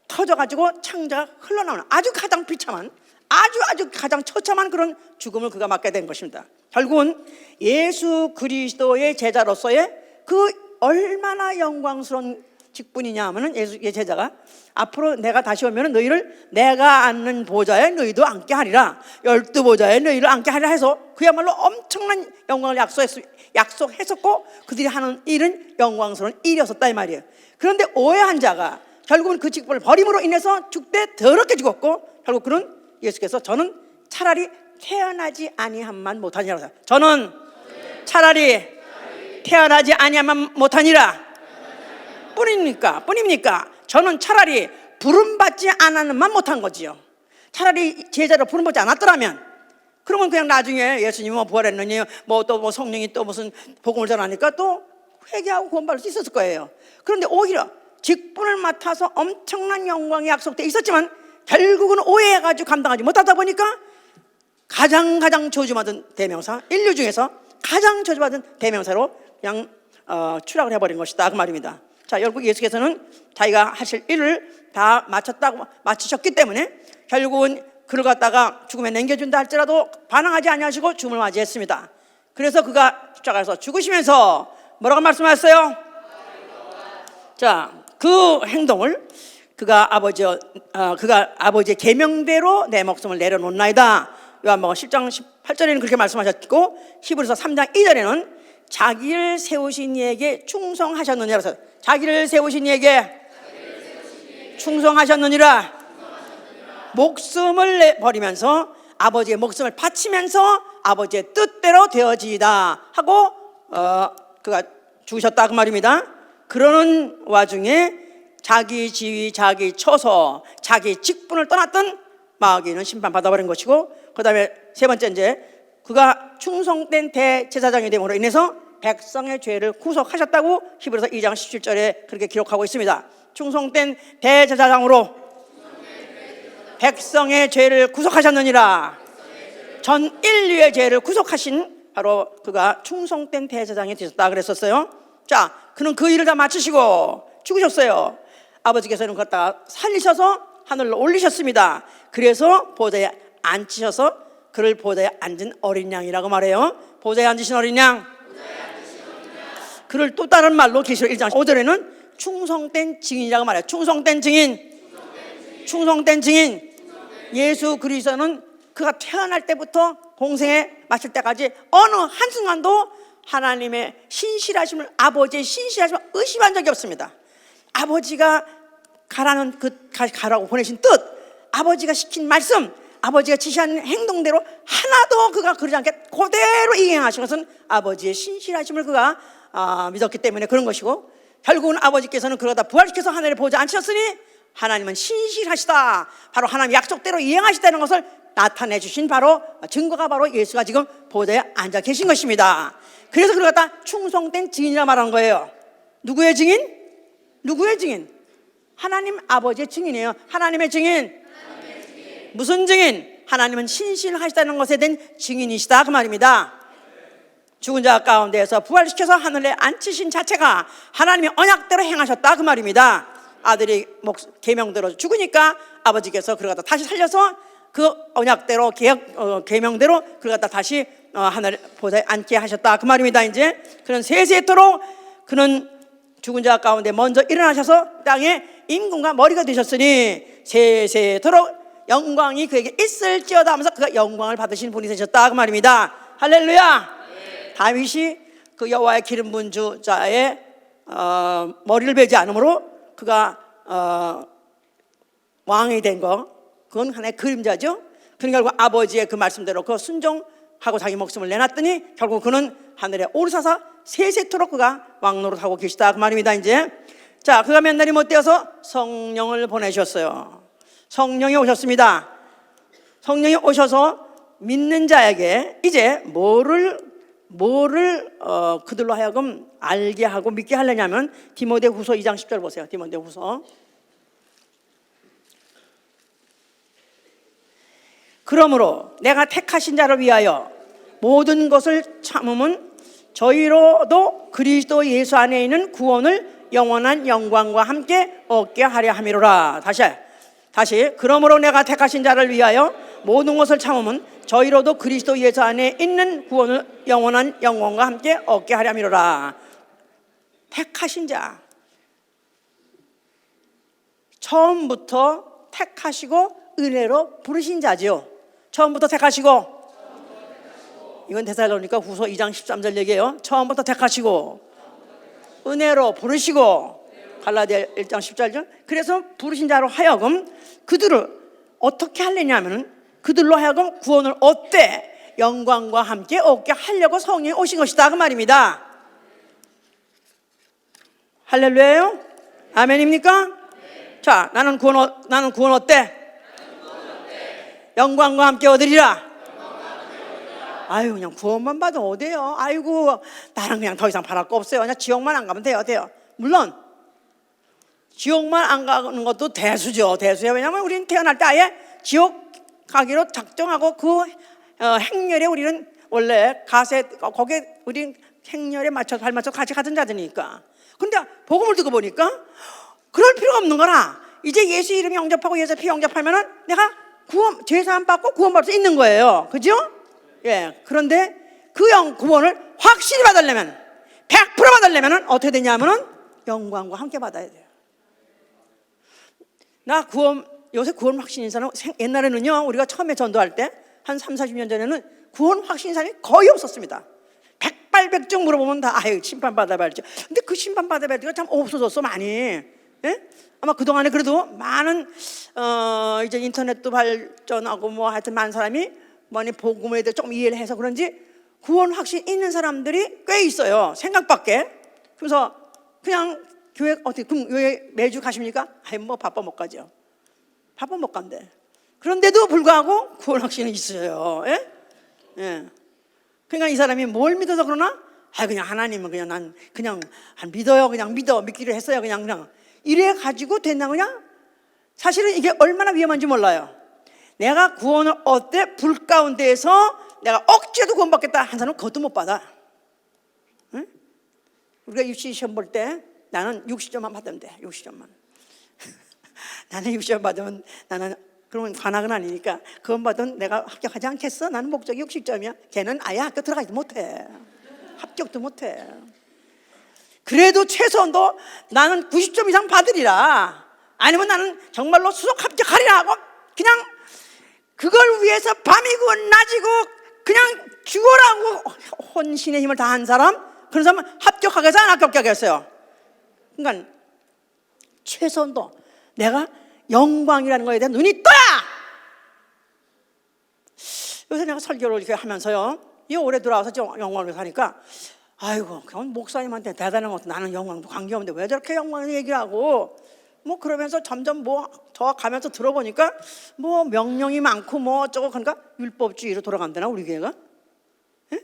터져가지고 창자가 흘러나오는 아주 가장 비참한, 아주 가장 처참한 그런 죽음을 그가 맞게 된 것입니다. 결국은 예수 그리스도의 제자로서의 그 얼마나 영광스러운 직분이냐 하면은 예수의 제자가 앞으로 내가 다시 오면은 너희를 내가 앉는 보좌에 너희도 앉게 하리라, 12보좌에 너희를 앉게 하리라 해서 그야말로 엄청난 영광을 약속했었고 그들이 하는 일은 영광스러운 일이었었다 이 말이에요. 그런데 오해한 자가 결국은 그 직분을 버림으로 인해서 죽되 더럽게 죽었고, 결국 그는 예수께서 저는 차라리 태어나지 아니함만 못하니라. 저는 차라리 태어나지 아니함만 못하니라. 뿐입니까? 저는 차라리 부름받지 않았는만 못한 거지요. 차라리 제자로 부름받지 않았더라면 그러면 그냥 나중에 예수님이 뭐 부활했느니 또 성령이 또 무슨 복음을 전하니까 또 회개하고 구원받을 수 있었을 거예요. 그런데 오히려 직분을 맡아서 엄청난 영광이 약속돼 있었지만 결국은 오해해가지고 감당하지 못하다 보니까 가장 저주받은 대명사, 인류 중에서 가장 저주받은 대명사로 그냥 추락을 해버린 것이다 그 말입니다. 자, 결국 예수께서는 자기가 하실 일을 다 마치셨기 때문에 결국은 그를 갖다가 죽음에 남겨준다 할지라도 반항하지 아니하시고 죽음을 맞이했습니다. 그래서 그가 십자가에서 죽으시면서 뭐라고 말씀하셨어요? 자, 그 행동을 그가 아버지의 계명대로 내 목숨을 내려놓나이다. 요한복음 10장 18절에는 그렇게 말씀하셨고, 히브리서 3장 2절에는 자기를 세우신 이에게 충성하셨느니라. 자기를 세우신 이에게 충성하셨느니라. 목숨을 버리면서 아버지의 목숨을 바치면서 아버지의 뜻대로 되어지이다 하고 그가 죽으셨다 그 말입니다. 그러는 와중에 자기 지위, 자기 처소, 자기 직분을 떠났던 마귀는 심판받아버린 것이고, 그 다음에 세 번째 이제 그가 충성된 대제사장이 됨으로 인해서 백성의 죄를 구속하셨다고 히브리서 2장 17절에 그렇게 기록하고 있습니다. 충성된 대제사장으로 백성의 죄를 구속하셨느니라. 전 인류의 죄를 구속하신 바로 그가 충성된 대제사장이 되셨다 그랬었어요. 자, 그는 그 일을 다 마치시고 죽으셨어요. 아버지께서는 그걸 다 살리셔서 하늘로 올리셨습니다. 그래서 보좌에 앉히셔서 그를 보좌에 앉은 어린 양이라고 말해요. 보좌에 앉으신 어린 양. 그를 또 다른 말로 계시록 1장 5절에는 충성된 증인이라고 말해요. 충성된 증인. 충성된 증인. 예수 그리스도는 그가 태어날 때부터 공생에 마칠 때까지 어느 한순간도 하나님의 신실하심을, 아버지의 신실하심을 의심한 적이 없습니다. 아버지가 가라고 보내신 뜻, 아버지가 시킨 말씀, 아버지가 지시한 행동대로 하나도 그가 그러지 않게 그대로 이행하신 것은 아버지의 신실하심을 그가 믿었기 때문에 그런 것이고, 결국은 아버지께서는 그러다 부활시켜서 하늘에 보좌에 앉히셨으니 하나님은 신실하시다, 바로 하나님 약속대로 이행하시다는 것을 나타내 주신 바로 증거가 바로 예수가 지금 보좌에 앉아 계신 것입니다. 그래서 그를 갖다 충성된 증인이라 말하는 거예요. 누구의 증인? 누구의 증인? 하나님 아버지의 증인이에요. 하나님의 증인. 무슨 증인? 하나님은 신실하시다는 것에 대한 증인이시다 그 말입니다. 죽은 자 가운데에서 부활시켜서 하늘에 앉히신 자체가 하나님의 언약대로 행하셨다 그 말입니다. 아들이 계명대로 죽으니까 아버지께서 그를 갖다 다시 살려서 그 언약대로 계명대로 그를 갖다 다시 하늘 보좌에 앉게 하셨다 그 말입니다. 이제 그는 세세토록 그는 죽은 자 가운데 먼저 일어나셔서 땅에 임금과 머리가 되셨으니 세세토록 영광이 그에게 있을지어다 하면서 그가 영광을 받으신 분이 되셨다 그 말입니다. 할렐루야. 네. 다윗이 그 여호와의 기름 부은 자의 머리를 베지 않으므로 그가 왕이 된 거, 그건 하나의 그림자죠. 그러니까 결국 아버지의 그 말씀대로 그 순종하고 자기 목숨을 내놨더니 결국 그는 하늘에 오르셔서 세세토록 그가 왕노릇하고 계시다 그 말입니다. 이제 자, 그가 몇 날이 못 되어서 성령을 보내셨어요. 성령이 오셨습니다. 성령이 오셔서 믿는 자에게 이제 뭐를 그들로 하여금 알게 하고 믿게 하려냐면 디모데후서 2장 10절 보세요. 디모데후서. 그러므로 내가 택하신 자를 위하여 모든 것을 참음은 저희로도 그리스도 예수 안에 있는 구원을 영원한 영광과 함께 얻게 하려 함이로라. 다시 그러므로 내가 택하신 자를 위하여 모든 것을 참음은 저희로도 그리스도 예수 안에 있는 구원을 영원한 영광과 함께 얻게 하려 함이로라. 택하신 자, 처음부터 택하시고 은혜로 부르신 자지요. 처음부터 택하시고, 이건 데살로니가 후서 2장 13절 얘기예요. 처음부터 택하시고 은혜로 부르시고, 갈라디아 1장 14절. 그래서 부르신 자로 하여금 그들을 어떻게 하려냐면 그들로 하여금 구원을 얻되 영광과 함께 얻게 하려고 성령이 오신 것이다 그 말입니다. 할렐루야요? 아멘입니까? 네. 자, 나는 구원 어때? 영광과 함께 얻으리라. 아유, 그냥 구원만 받으면 어때요? 아이고, 나는 그냥 더 이상 바랄 거 없어요. 그냥 지옥만 안 가면 돼요. 물론 지옥만 안 가는 것도 대수죠. 왜냐하면 우리는 태어날 때 아예 지옥 가기로 작정하고 그 행렬에 우리는 원래 거기에 우리 행렬에 발맞춰 같이 가던 자들이니까. 근데 복음을 듣고 보니까 그럴 필요가 없는 거라. 이제 예수 이름 영접하고 예수 피 영접하면은 내가 죄 사함 받고 구원받을 수 있는 거예요. 그죠? 예. 그런데 그 구원을 확실히 받으려면 100% 받으려면 어떻게 되냐면은 영광과 함께 받아야 돼요. 요새 구원 확신인 사람, 옛날에는요, 우리가 처음에 전도할 때, 한 30, 40년 전에는 구원 확신인 사람이 거의 없었습니다. 백발백중 물어보면 다 아유 심판받아봐야죠. 근데 그 심판받아봐야지가 참 없어졌어 많이. 예? 아마 그동안에 그래도 많은 이제 인터넷도 발전하고 뭐 하여튼 많은 사람이 많이 복음에 대해 좀 이해를 해서 그런지 구원 확신 있는 사람들이 꽤 있어요. 생각밖에. 그래서 그냥 교회 어떻게 그럼 교회 매주 가십니까? 아이 뭐 바빠 못 가죠. 바빠 못 간대. 그런데도 불구하고 구원 확신은 있어요. 예? 예. 그러니까 이 사람이 뭘 믿어서 그러나? 아 그냥 하나님은 그냥 난 그냥 믿어요. 그냥 믿기로 했어요. 그냥 이래 가지고 된다 그냥. 사실은 이게 얼마나 위험한지 몰라요. 내가 구원을 얻되 불 가운데에서 내가 억지로 구원받겠다 한 사람은 그것도 못 받아. 응? 우리가 유치 시험 볼 때 나는 60점만 받으면 돼. 60점만. 나는 60점 받으면 나는 그러면 관학은 아니니까 그건 받으면 내가 합격하지 않겠어? 나는 목적이 60점이야. 걔는 아예 학교 들어가지도 못해. 합격도 못해. 그래도 최소한도 나는 90점 이상 받으리라. 아니면 나는 정말로 수석 합격하리라 하고 그냥 그걸 위해서 밤이고 낮이고 그냥 죽어라고 혼신의 힘을 다한 사람, 그런 사람은 합격하겠어요? 안 합격하겠어요? 그러니까 최소한도 내가 영광이라는 거에 대한 눈이 떠야. 요새 내가 설교를 이렇게 하면서요, 이 올해 들어와서 영광을 하니까 아이고 그건 목사님한테 대단한 것도 나는 영광도 관계없는데 왜 저렇게 영광을 얘기를 하고 뭐 그러면서 점점 뭐 더 가면서 들어보니까 뭐 명령이 많고 뭐 어쩌고 그러니까 율법주의로 돌아간다나 우리 교회가? 예?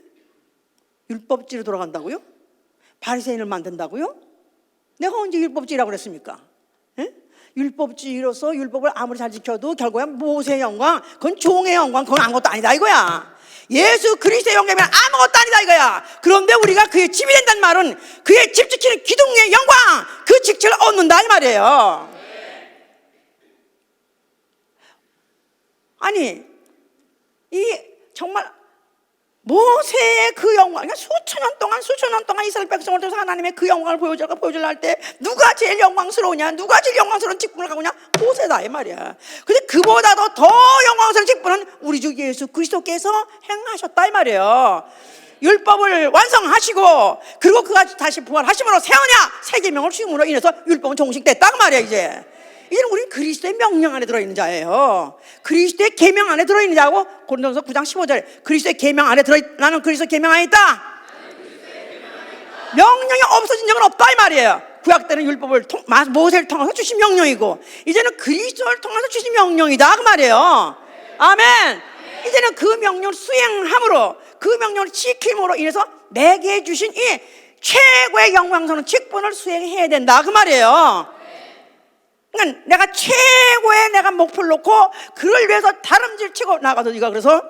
율법주의로 돌아간다고요? 바리새인을 만든다고요? 내가 언제 율법주의라고 그랬습니까? 예? 율법주의로서 율법을 아무리 잘 지켜도 결국엔 모세의 영광, 그건 종의 영광, 그건 아무것도 아니다 이거야. 예수 그리스도의 영광이면 아무것도 아니다 이거야. 그런데 우리가 그의 집이 된다는 말은 그의 집 지키는 기둥의 영광, 그 직책을 얻는다 이 말이에요. 아니 이 정말 모세의 그 영광, 그러니까 수천 년 동안 이스라엘 백성을 통해서 하나님의 그 영광을 보여주려 할 때 누가 제일 영광스러우냐, 누가 제일 영광스러운 직분을 갖고 있냐? 모세다 이 말이야. 근데 그보다도 더 영광스러운 직분은 우리 주 예수 그리스도께서 행하셨다 이 말이에요. 율법을 완성하시고 그리고 그가 다시 부활하심으로 새 계명을 주임으로 인해서 율법은 종식됐다 그 말이야. 이제는 우리는 그리스도의 명령 안에 들어있는 자예요. 그리스도의 계명 안에 들어있는 자고, 고린도전서 9장 15절에 그리스도의 계명 안에 나는 그리스도의 계명 안에 있다. 명령이 없어진 적은 없다 이 말이에요. 구약 때는 율법을 모세를 통해서 주신 명령이고 이제는 그리스도를 통해서 주신 명령이다 그 말이에요. 아멘. 이제는 그 명령을 수행함으로, 그 명령을 지킴으로 인해서 내게 주신 이 최고의 영광스러운 직분을 수행해야 된다 그 말이에요. 그러니까 내가 최고의 내가 목표를 놓고 그를 위해서 다름질 치고 나가서 네가 그래서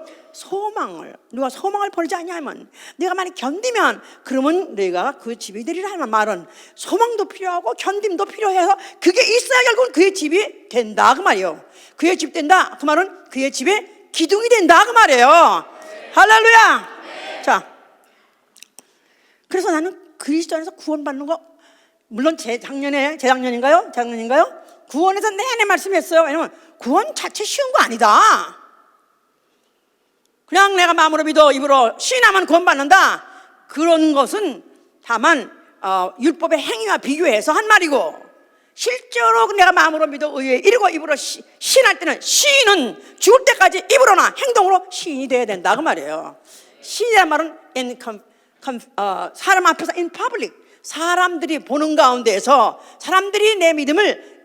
누가 소망을 버리지 않냐면 네가 만약 견디면 그러면 네가 그 집이 되리라 하는 말은 소망도 필요하고 견딤도 필요해서 그게 있어야 결국은 그의 집이 된다 그 말이에요. 그의 집 된다 그 말은 그의 집의 기둥이 된다 그 말이에요. 할렐루야. 자, 그래서 나는 그리스도 안에서 구원받는 거, 물론 재작년인가요? 구원에서 내내 말씀했어요. 왜냐면 구원 자체 쉬운 거 아니다. 그냥 내가 마음으로 믿어 입으로 신하면 구원받는다, 그런 것은 다만 율법의 행위와 비교해서 한 말이고, 실제로 내가 마음으로 믿어 의에 이르고 입으로 신할 때는 시인은 죽을 때까지 입으로나 행동으로 시인이 돼야 된다 그 말이에요. 시인이란 말은 사람 앞에서 in public, 사람들이 보는 가운데에서 사람들이 내 믿음을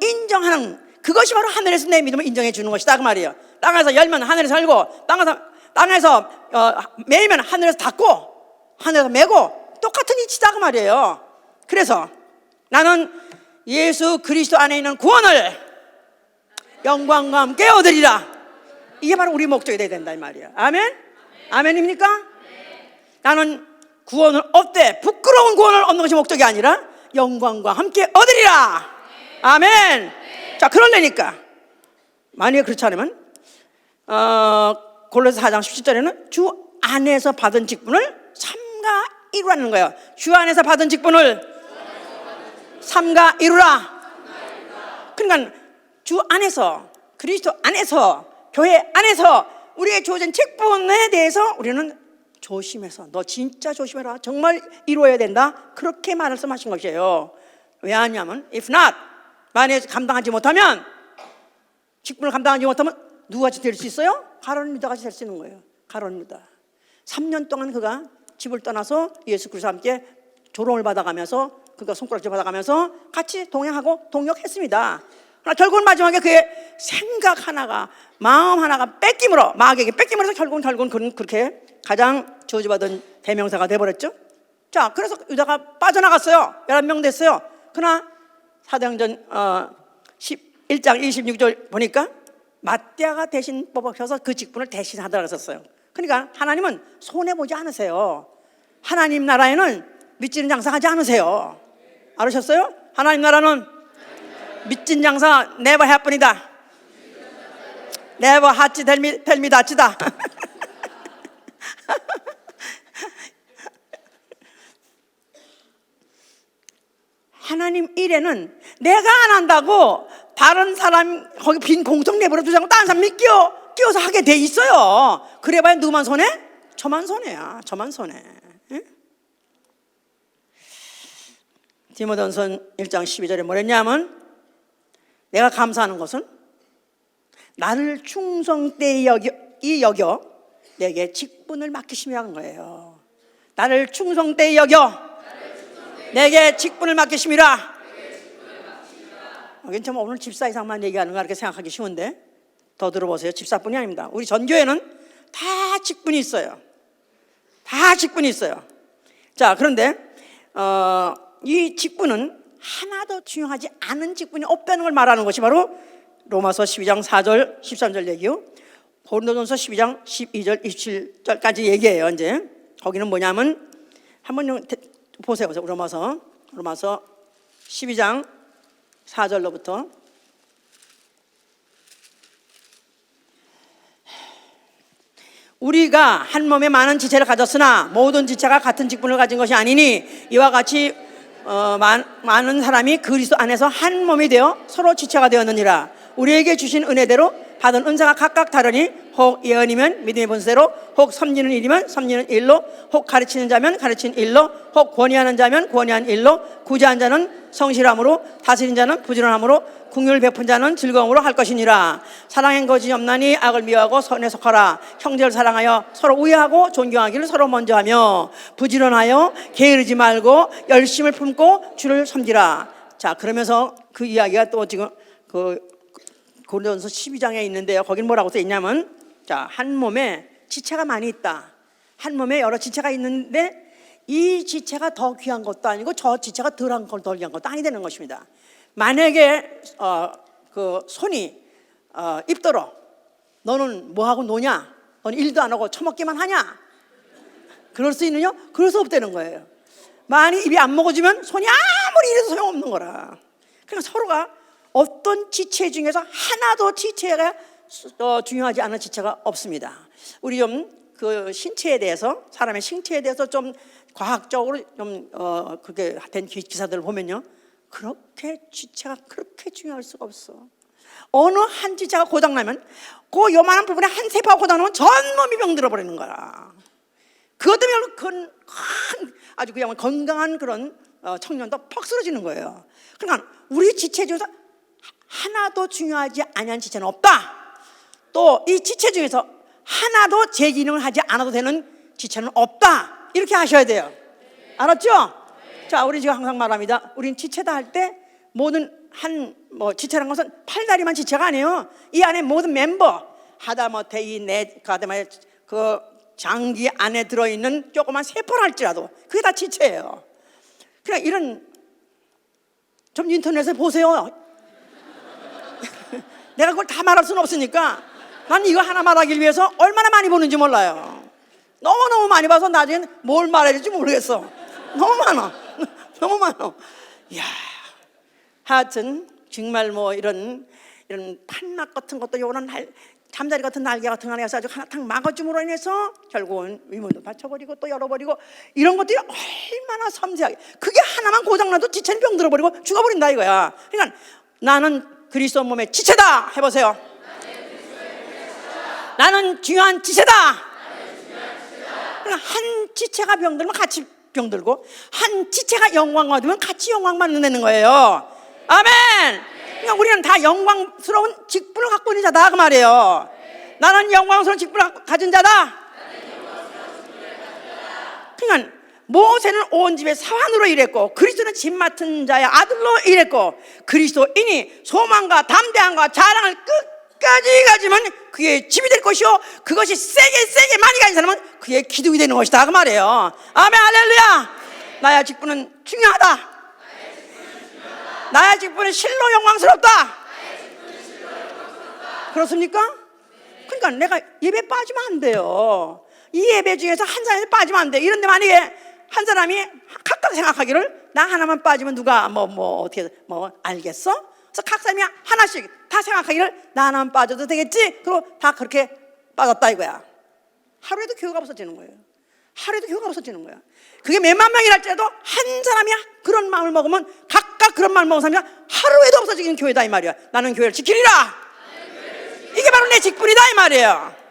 인정하는, 그것이 바로 하늘에서 내 믿음을 인정해 주는 것이다 그 말이에요. 땅에서 열면 하늘에서 열고, 땅에서 매이면 하늘에서 닫고, 하늘에서 매고, 똑같은 이치다 그 말이에요. 그래서 나는 예수 그리스도 안에 있는 구원을 영광과 함께 얻으리라. 이게 바로 우리 목적이 돼야 된다 이 말이에요. 아멘? 아멘입니까? 나는 구원을 얻되 부끄러운 구원을 얻는 것이 목적이 아니라 영광과 함께 얻으리라. 아멘. 자, 그러려니까 만약에 그렇지 않으면 골로새 4장 17절에는 주 안에서 받은 직분을 삼가 이루라는 거예요. 주 안에서 받은 직분을 삼가 이루라. 그러니까 주 안에서, 그리스도 안에서, 교회 안에서 우리의 주어진 직분에 대해서 우리는 조심해서, 너 진짜 조심해라, 정말 이루어야 된다, 그렇게 말씀하신 것이에요. 왜 하냐면 if not, 만약에 감당하지 못하면, 직분을 감당하지 못하면 누구같이 될 수 있어요? 가룟 유다같이 될 수 있는 거예요. 가룟 유다. 3년 동안 그가 집을 떠나서 예수 그리스도와 함께 조롱을 받아가면서, 그가 손가락질 받아가면서 같이 동행하고 동역했습니다. 그러나 결국은 마지막에 그의 생각 하나가, 마음 하나가 뺏김으로, 마귀에게 뺏김으로 해서 결국은 그는 그렇게 가장 저주받은 대명사가 돼버렸죠. 자, 그래서 유다가 빠져나갔어요. 11명 됐어요. 그러나 사도행전 1장 26절 보니까 마띠아가 대신 뽑아서 그 직분을 대신 하더라고 했었어요. 그러니까 하나님은 손해보지 않으세요. 하나님 나라에는 밑지는 장사하지 않으세요. 알으셨어요? 하나님 나라는 밑진 장사 never happen이다. never 하치 델미 다치다. 하나님 일에는 내가 안 한다고 다른 사람 거기 빈 공통 내버려 두지 않고 다른 사람이 끼워서 하게 돼 있어요. 그래봐야 누구만 손해? 저만 손해야. 저만 손해. 응? 디모데전서 1장 12절에 뭐랬냐면, 내가 감사하는 것은 나를 충성되이 여겨 내게 직분을 맡기심이라는 거예요. 나를 충성되이 여겨 내게 직분을 맡기심이라. 여긴 참 오늘 집사 이상만 얘기하는 거 이렇게 생각하기 쉬운데, 더 들어보세요. 집사뿐이 아닙니다. 우리 전교회는 다 직분이 있어요. 다 직분이 있어요. 자, 그런데 이 직분은 하나도 중요하지 않은 직분이 없다는 걸 말하는 것이 바로 로마서 12장 4절 13절 얘기요, 고린도전서 12장 12절 27절까지 얘기해요. 이제 거기는 뭐냐면, 한번 보세요. 로마서 12장 4절로부터 우리가 한 몸에 많은 지체를 가졌으나 모든 지체가 같은 직분을 가진 것이 아니니 이와 같이 많은 사람이 그리스도 안에서 한 몸이 되어 서로 지체가 되었느니라. 우리에게 주신 은혜대로 받은 은사가 각각 다르니 혹 예언이면 믿음의 본세로, 혹 섬기는 일이면 섬기는 일로, 혹 가르치는 자면 가르치는 일로, 혹 권위하는 자면 권위한 일로, 구제한 자는 성실함으로, 다스린 자는 부지런함으로, 긍휼을 베푼 자는 즐거움으로 할 것이니라. 사랑엔 거짓이 없나니 악을 미워하고 선에 속하라. 형제를 사랑하여 서로 우애하고 존경하기를 서로 먼저 하며 부지런하여 게으르지 말고 열심을 품고 주를 섬기라. 자, 그러면서 그 이야기가 또 지금 고린도전서 12장에 있는데요. 거긴 뭐라고 써 있냐면, 자, 한 몸에 지체가 많이 있다. 한 몸에 여러 지체가 있는데 이 지체가 더 귀한 것도 아니고 저 지체가 덜한 걸 덜 귀한 것도 아니 되는 것입니다. 만약에 그 손이 입더러 너는 뭐하고 노냐? 너는 일도 안 하고 처먹기만 하냐? 그럴 수 있느냐? 그럴 수 없다는 거예요. 만약 입이 안 먹어주면 손이 아무리 이래도 소용없는 거라. 그러니까 서로가 어떤 지체 중에서 하나도 지체가 중요하지 않은 지체가 없습니다. 우리 좀 그 신체에 대해서, 사람의 신체에 대해서 좀 과학적으로 좀 그렇게 된 기사들을 보면요, 그렇게 지체가 그렇게 중요할 수가 없어. 어느 한 지체가 고장나면 그 요만한 부분에 한 세포가 고장나면 전 몸이 병들어 버리는 거야. 그것 때문에 아주 그냥 건강한 그런 청년도 퍽 쓰러지는 거예요. 그러니까 우리 지체 중에서 하나도 중요하지 않은 지체는 없다. 또 이 지체 중에서 하나도 제 기능을 하지 않아도 되는 지체는 없다. 이렇게 하셔야 돼요. 알았죠? 자, 우리 지금 항상 말합니다. 우린 지체다 할 때 모든 지체라는 것은 팔다리만 지체가 아니에요. 이 안에 모든 멤버, 하다못해 하다못해 그 장기 안에 들어있는 조그만 세포를 할지라도 그게 다 지체예요. 그냥 이런 좀 인터넷에 보세요. 내가 그걸 다 말할 수는 없으니까 난 이거 하나 말하기 위해서 얼마나 많이 보는지 몰라요. 너무너무 많이 봐서 나중엔 뭘 말해야 될지 모르겠어. 너무 많아. 너무 많아. 이야, 하여튼 정말 뭐 이런 판막 같은 것도 요런 잠자리 같은 날개 같은 거 안에서 아주 하나탕 막아줌으로 인해서 결국은 위문도 받쳐버리고 또 열어버리고, 이런 것들이 얼마나 섬세하게, 그게 하나만 고장나도 지체는 병들어버리고 죽어버린다 이거야. 그러니까 나는 그리스도 몸의 지체다 해보세요. 나는 중요한 지체다. 그러니까 한 지체가 병들면 같이 병들고, 한 지체가 영광 얻으면 같이 영광 받는 거예요. 아멘. 그러니까 우리는 다 영광스러운 직분을 갖고 있는 자다 그 말이에요. 나는 영광스러운 직분을 가진 자다. 그러니까 모세는 온 집의 사환으로 일했고, 그리스도는 집 맡은 자의 아들로 일했고, 그리스도인이 소망과 담대함과 자랑을 끝까지 가지면 그의 집이 될 것이요, 그것이 세게 많이 가진 사람은 그의 기둥이 되는 것이다 그 말이에요. 아멘. 할렐루야. 나의 직분은 중요하다. 나의 직분은 실로 영광스럽다. 그렇습니까? 그러니까 내가 예배 빠지면 안 돼요. 이 예배 중에서 한 사람이 빠지면 안 돼. 이런데 만약에 한 사람이 각각 생각하기를 나 하나만 빠지면 누가 어떻게 알겠어? 그래서 각 사람이 하나씩 다 생각하기를 나 하나만 빠져도 되겠지? 그리고 다 그렇게 빠졌다 이거야. 하루에도 교회가 없어지는 거예요. 하루에도 교회가 없어지는 거야. 그게 몇만 명이랄지라도 한 사람이 그런 마음을 먹으면, 각각 그런 마음을 먹은 사람이 하루에도 없어지는 교회다 이 말이야. 나는 교회를 지키리라. 이게 바로 내 직분이다 이 말이에요.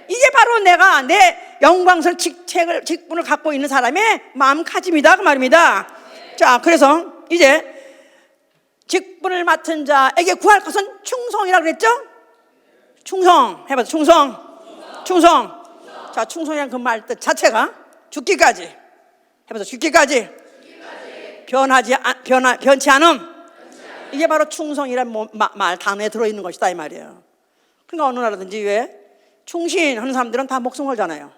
이게 바로 내가 내 영광스러운 직분을 갖고 있는 사람의 마음가짐이다 그 말입니다. 자, 그래서 이제 직분을 맡은 자에게 구할 것은 충성이라고 그랬죠? 충성 해봐서 충성. 자, 충성이란 그 말 뜻 자체가 죽기까지 해봐서 죽기까지 변치 않음. 이게 바로 충성이란 말 단어에 들어있는 것이다 이 말이에요. 그러니까 어느 나라든지 왜 충신하는 사람들은 다 목숨 걸잖아요.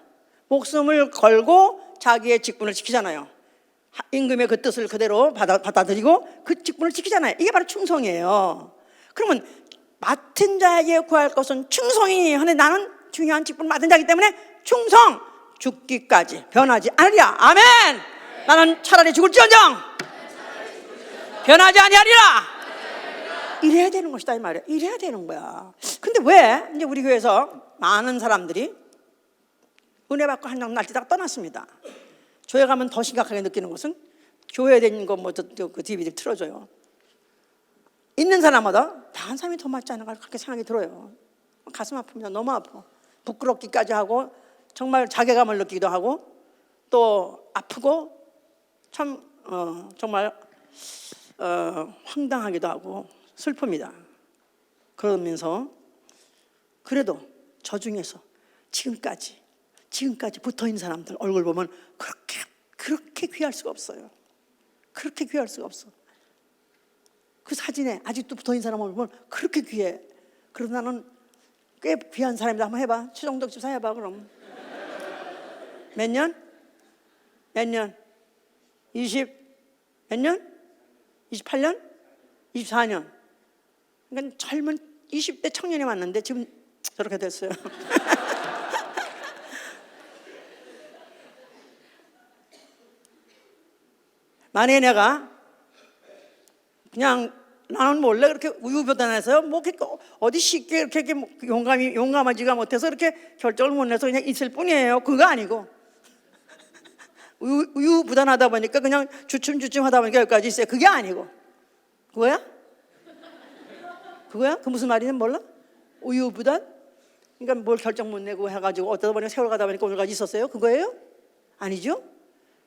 목숨을 걸고 자기의 직분을 지키잖아요. 임금의 그 뜻을 그대로 받아들이고 그 직분을 지키잖아요. 이게 바로 충성이에요. 그러면 맡은 자에게 구할 것은 충성이 하는데, 나는 중요한 직분을 맡은 자이기 때문에 충성, 죽기까지 변하지 않으리라. 아멘. 나는 차라리 죽을지언정 변하지 아니하리라. 이래야 되는 것이다 이 말이야. 이래야 되는 거야. 근데 왜 이제 우리 교회에서 많은 사람들이 은혜 받고 한장 날뛰다가 떠났습니다. 교회 가면 더 심각하게 느끼는 것은, 교회 된 거 그 DVD 틀어줘요. 있는 사람마다 다 한 사람이 더 맞지 않을까 그렇게 생각이 들어요. 가슴 아픕니다. 너무 아파. 부끄럽기까지 하고 정말 자괴감을 느끼기도 하고 또 아프고 참 정말 황당하기도 하고 슬픕니다. 그러면서 그래도 저 중에서 지금까지 붙어있는 사람들 얼굴 보면 그렇게 귀할 수가 없어요. 그렇게 귀할 수가 없어. 그 사진에 아직도 붙어있는 사람 얼굴 보면 그렇게 귀해. 그래서 나는 꽤 귀한 사람이다. 한번 해봐. 최종덕 집사 해봐 그럼. 몇 년? 28년? 24년. 그러니까 젊은 20대 청년이 왔는데 지금 저렇게 됐어요. 만약에 내가 그냥 나는 원래 그렇게 우유부단해서요. 어디 쉽게 이렇게 용감하지가 못해서 이렇게 결정을 못 내서 그냥 있을 뿐이에요. 그거 아니고 우유부단하다 보니까 그냥 주춤주춤 하다 보니까 여기까지 있어요. 그게 아니고 그거야? 그 무슨 말인지 몰라? 우유부단? 그러니까 뭘 결정 못 내고 해가지고 어쩌다 보니까 세월 가다 보니까 오늘까지 있었어요? 그거예요? 아니죠?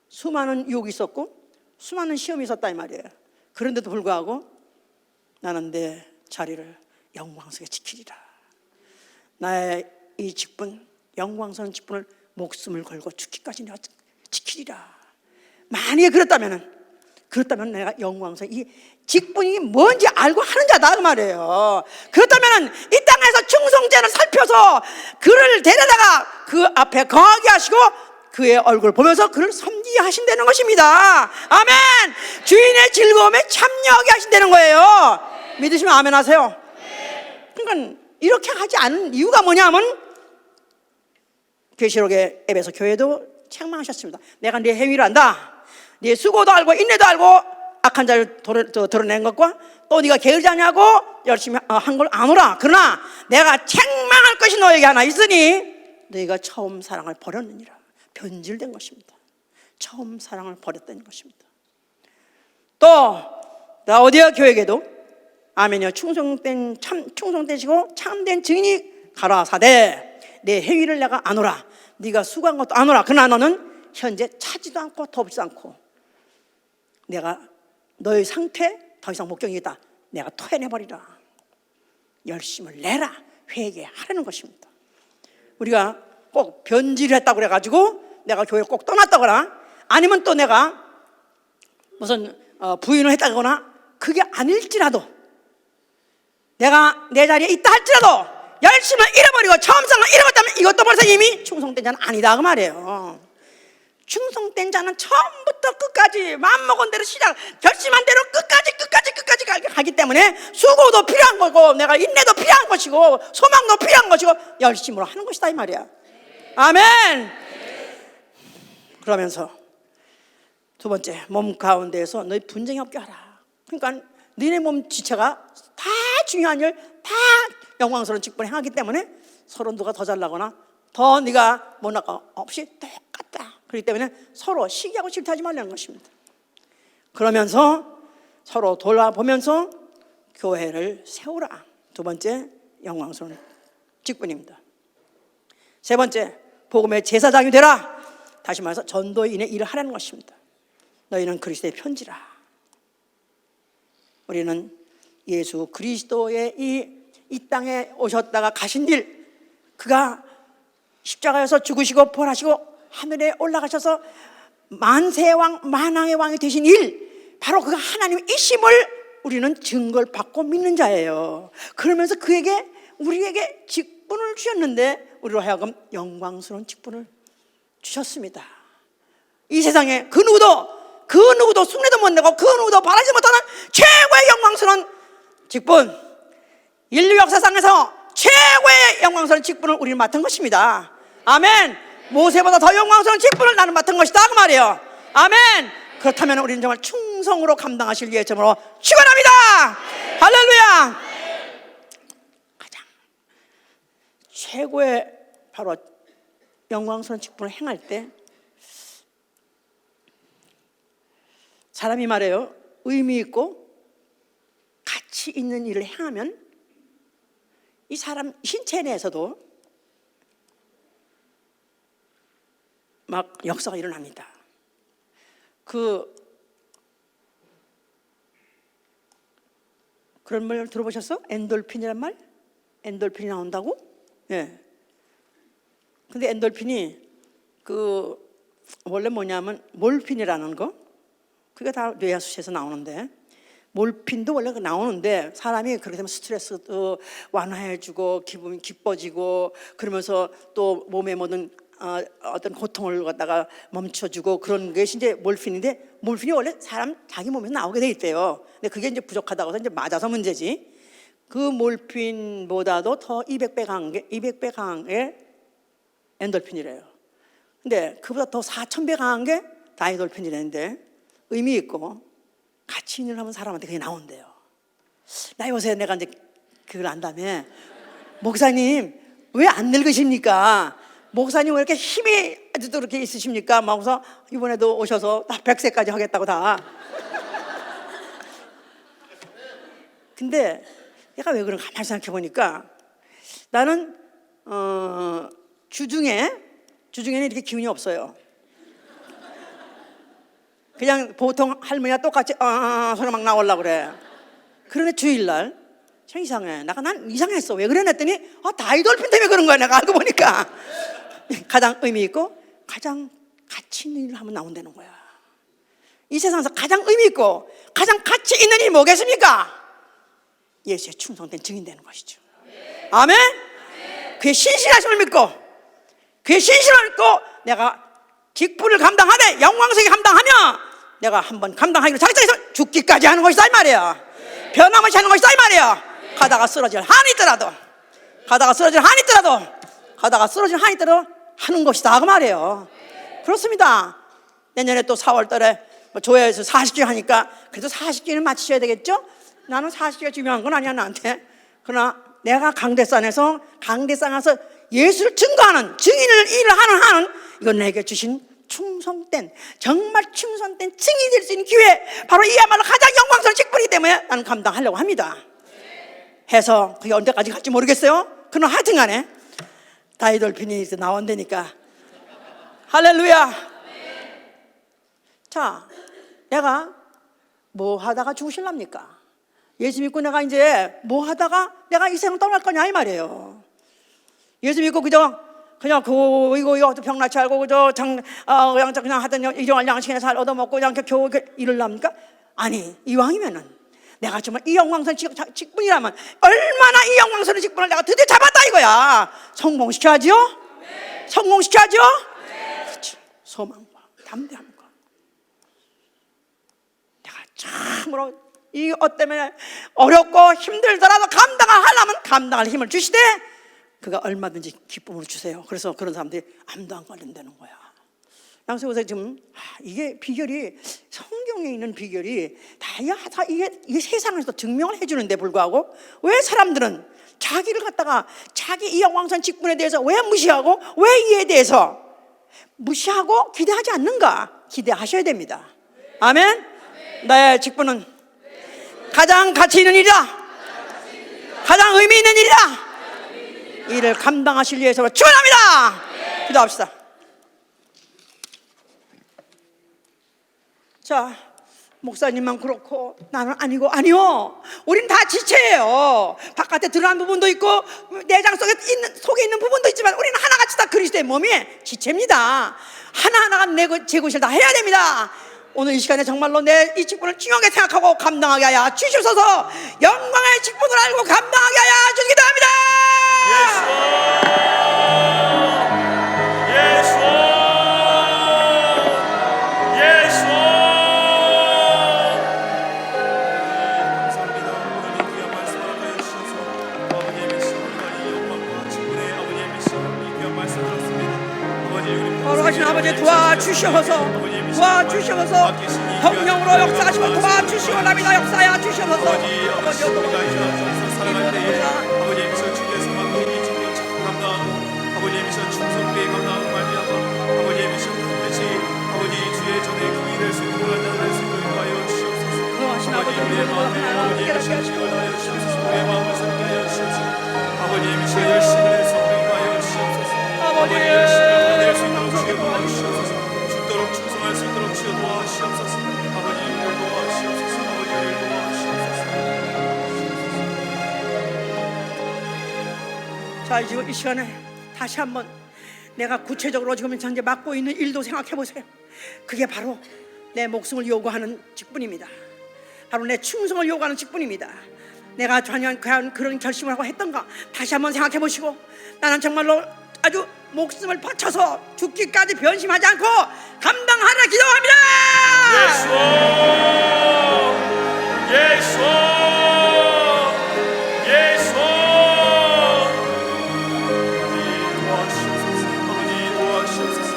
수많은 유혹이 있었고 수많은 시험이 있었다 이 말이에요. 그런데도 불구하고 나는 내 자리를 영광스럽게 지키리라. 나의 이 직분, 영광스러운 직분을 목숨을 걸고 죽기까지 내가 지키리라. 만약에 그렇다면 내가 영광스러운 이 직분이 뭔지 알고 하는 자다 그 말이에요. 그렇다면 이 땅에서 충성죄를 살펴서 그를 데려다가 그 앞에 거하게 하시고 그의 얼굴 보면서 그를 섬기게 하신다는 것입니다. 아멘. 주인의 즐거움에 참여하게 하신다는 거예요. 믿으시면 아멘 하세요. 그러니까 이렇게 하지 않은 이유가 뭐냐면 계시록의 에베소 교회도 책망하셨습니다. 내가 네 행위를 안다. 네 수고도 알고 인내도 알고 악한 자를 드러낸 것과 또 네가 게으르지 않냐고 열심히 한 걸 아노라. 그러나 내가 책망할 것이 너에게 하나 있으니 너희가 처음 사랑을 버렸느니라. 변질된 것입니다. 처음 사랑을 버렸다는 것입니다. 또 라오디아 교회에게도 아멘이요 충성되시고 참된 증인이 가라사대 내 행위를 내가 아노라. 네가 수고한 것도 안 오라. 그러나 너는 현재 차지도 않고 덥지도 않고 내가 너의 상태 더 이상 목적이 있다. 내가 토해내버리라. 열심을 내라. 회개하라는 것입니다. 우리가 꼭 변질을 했다고 그래가지고 내가 교회를 꼭 떠났다거나 아니면 또 내가 무슨 부인을 했다거나 그게 아닐지라도 내가 내 자리에 있다 할지라도 열심을 잃어버리고 처음성을 잃어버렸다면 이것도 벌써 이미 충성된 자는 아니다 그 말이에요. 충성된 자는 처음부터 끝까지 마음먹은 대로 시작 결심한 대로 끝까지 가기 때문에 수고도 필요한 거고 내가 인내도 필요한 것이고 소망도 필요한 것이고 열심으로 하는 것이다 이 말이야. 아멘. 그러면서 두 번째, 몸 가운데에서 너희 분쟁이 없게 하라. 그러니까 너네 몸 지체가 다 중요한 일, 다 영광스러운 직분을 행하기 때문에 서로 누가 더 잘나거나 더 네가 못나가 없이 똑같다. 그렇기 때문에 서로 시기하고 질투하지 말라는 것입니다. 그러면서 서로 돌아보면서 교회를 세우라. 두 번째, 영광스러운 직분입니다. 세 번째, 복음의 제사장이 되라. 다시 말해서 전도인의 일을 하라는 것입니다. 너희는 그리스도의 편지라. 우리는 예수 그리스도의 이 땅에 오셨다가 가신 일, 그가 십자가에서 죽으시고 부활하시고 하늘에 올라가셔서 만세의 왕, 만왕의 왕이 되신 일, 바로 그가 하나님이심을 우리는 증거를 받고 믿는 자예요. 그러면서 우리에게 직분을 주셨는데 우리로 하여금 영광스러운 직분을 주셨습니다. 이 세상에 그 누구도 숭례도 못 내고 그 누구도 바라지 못하는 최고의 영광스러운 직분, 인류 역사상에서 최고의 영광스러운 직분을 우리는 맡은 것입니다. 아멘. 모세보다 더 영광스러운 직분을 나는 맡은 것이다 그 말이에요. 아멘. 그렇다면 우리는 정말 충성으로 감당하실 예정으로 축원합니다. 할렐루야. 가장 최고의 바로 영광스러운 직분을 행할 때 사람이 말해요, 의미 있고 가치 있는 일을 행하면 이 사람 신체 내에서도 막 역사가 일어납니다. 그런 말 들어보셨어? 엔돌핀이란 말? 엔돌핀이 나온다고? 예. 근데 엔돌핀이 원래 뭐냐면 몰핀이라는 거, 그게 다 뇌하수체에서 나오는데, 몰핀도 원래 나오는데 사람이 그렇게 되면 스트레스도 완화해주고 기분이 기뻐지고 그러면서 또 몸의 모든 어떤 고통을 갖다가 멈춰주고 그런 것이 이제 몰핀인데, 몰핀이 원래 사람 자기 몸에서 나오게 돼 있대요. 근데 그게 이제 부족하다고 해서 이제 맞아서 문제지. 그 몰핀보다도 더 200배 강한 게 엔돌핀이래요. 근데 그보다 더 4000배 강한 게 다이돌핀이라는데 의미 있고 가치 있는 일 하면 사람한테 그게 나온대요. 나 요새 내가 이제 그걸 안다며, 목사님 왜 안 늙으십니까? 목사님 왜 이렇게 힘이 아직도 그렇게 있으십니까? 막 그래서 이번에도 오셔서 다 100세까지 하겠다고 다. 근데 내가 왜 그런가 가만히 생각해 보니까 나는 주중에는 이렇게 기운이 없어요. 그냥 보통 할머니와 똑같이 소리 막 나오려고 그래. 그런데 주일날 참 이상해. 난 이상했어. 왜 그래? 했더니 다이돌핀 때문에 그런 거야. 내가 알고 보니까 가장 의미 있고 가장 가치 있는 일을 하면 나온다는 거야. 이 세상에서 가장 의미 있고 가장 가치 있는 일이 뭐겠습니까? 예수의 충성된 증인되는 것이죠. 아멘. 그의 신실하심을 믿고 내가 직분을 감당하되 영광스럽게 감당하며 내가 한번 감당하기로 작정해서 죽기까지 하는 것이다 이 말이야. 변함없이 하는 것이다 이 말이야. 가다가 쓰러질 한이 있더라도 하는 것이다 그 말이에요. 그렇습니다. 내년에 또 4월 달에 조회에서 40기 하니까 그래도 40기는 마치셔야 되겠죠? 나는 40기가 중요한 건 아니야 나한테. 그러나 내가 강대상에서 예수를 증거하는 일을 하는 이건 내게 주신 정말 충성된 증인이 될 수 있는 기회, 바로 이야말로 가장 영광스러운 직분이기 때문에 나는 감당하려고 합니다. 해서 그게 언제까지 갈지 모르겠어요. 그러나 하여튼간에 다이돌핀이 나온다니까 할렐루야. 자, 내가 뭐 하다가 죽으실랍니까? 예수 믿고 내가 이제 뭐 하다가 내가 이 세상 떠날 거냐 이 말이에요. 예수 믿고 그냥 이거 병 낫지 알고 그냥 하던 일용할 양식이나 잘 얻어먹고 그냥 겨우 이럴랍니까? 아니, 이왕이면은 내가 정말 이 영광선 직분이라면 얼마나 이 영광선의 직분을 내가 드디어 잡았다 이거야. 성공시켜야죠. 성공시켜야죠. 그렇죠. 소망과 담대함과 내가 참으로 이 때문에 어렵고 힘들더라도 감당하려면 감당할 힘을 주시되 그가 얼마든지 기쁨을 주세요. 그래서 그런 사람들이 암도 안 걸린다는 거야. 양세보세요. 지금 이게 비결이 성경에 있는 비결이 다 이게 세상에서 증명을 해주는데 불구하고 왜 사람들은 자기를 갖다가 자기 이 영광선 직분에 대해서 왜 무시하고 왜 이에 대해서 무시하고 기대하지 않는가? 기대하셔야 됩니다. 아멘. 나의 직분은 가장 가치 있는 일이다. 가장 의미 있는 일이다. 이를 감당하실 위해서 축원합니다. 기도합시다. 자, 목사님만 그렇고 나는 아니요. 우린 다 지체예요. 바깥에 드러난 부분도 있고 내장 속에 있는 부분도 있지만 우리는 하나같이 다 그리스도의 몸이 지체입니다. 하나하나가 제 것을 다 해야 됩니다. 오늘 이 시간에 정말로 내 이 직분을 중요하게 생각하고 감당하게 하여 주시옵소서. 영광의 직분을 알고 감당하게 하여 주시기 바랍니다. 거룩하신 아버지 도와주시옵소서. 성령으로 역사하시고 도와주시옵나이다. 역사하여 주시옵소서. 아버지 아버지께서 주께서 맡기니 직분 감당하고 아버지께서 충성되게 감당하고 말미암아 아버지께서 뜻이 아버지 주의 전에 긍이 될 수 있도록 할 수 있도록 하여 주시옵소서. 아버지 우리의 마음에 아버지께서 지원하여 주시옵소서. 우리의 마음을 새롭게 하여 주시옵소서. 아버지께서 열심을 해서 우리가 하여 주시옵소서. 아버지 열심을 낼 수 있도록 주여 도와주시옵소서. 죽도록 충성할 수 있도록 주여 도와주시옵소서. 아버지 우리를 도와주시옵소서. 아버지 우리를 도와주시옵소서. 자, 지금 이 시간에 다시 한번 내가 구체적으로 지금 현재 맡고 있는 일도 생각해 보세요. 그게 바로 내 목숨을 요구하는 직분입니다. 바로 내 충성을 요구하는 직분입니다. 내가 과연 그런 결심을 하고 했던가 다시 한번 생각해 보시고 나는 정말로 아주 목숨을 바쳐서 죽기까지 변심하지 않고 감당하라 기도합니다. 예수 도와주시옵소서. 아버지 도와주시옵소서.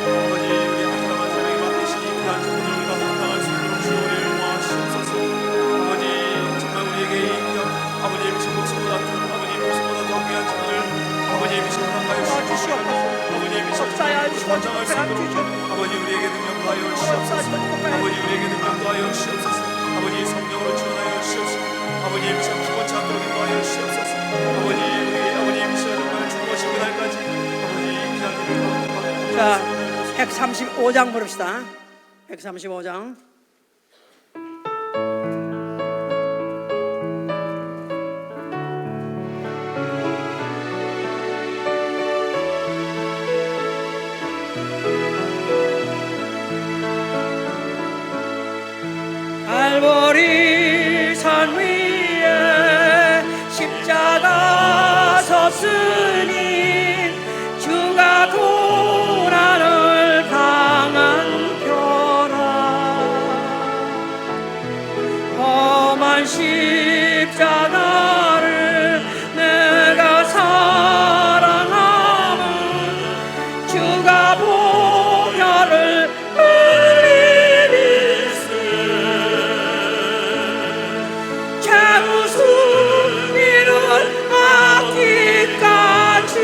아버지 우리 하나만 사랑에 맡기시니 그한 직분을 우리가 감당할 수 있도록 주여 우리를 도와주시옵소서. 아버지 정말 우리에게 이 그냥 아버지의 미신 목숨보다 아버지 목숨보다 더 귀한 직분을 아버지의 미신 감당하여 주시옵소서. 아버지의 미신 감당할 수 있도록 아버지 우리에게 능력하여 주시옵소서. 아버지 우리에게 능력하여 주시옵소서. 아버지 성령으로 주문하여 주시옵소서. 아버지의 미신 기본치 않도록 인도하여 주시옵소서. 아버지 우리 아버지의 미신 정말 죽으신 그날까지 아버지 귀한 일을 자, 135장 부릅시다. 135장. 갈보리 산 위에 십자가 섰으니 주가 고난을 당한 표라. 험한 십자가를 내가 사랑함은 주가 보혈을 채우수 이룬 앞뒤까지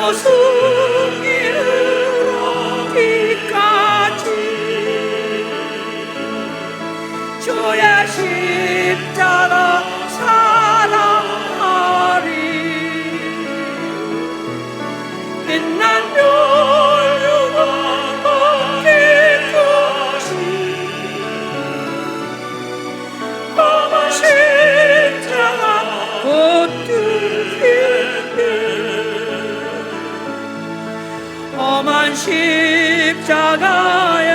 차고 숨기는 어디까지 주의 십자가 사랑하리 빛난 멸류관 어디까지 험한 십자가 어떻게 험한 십자가에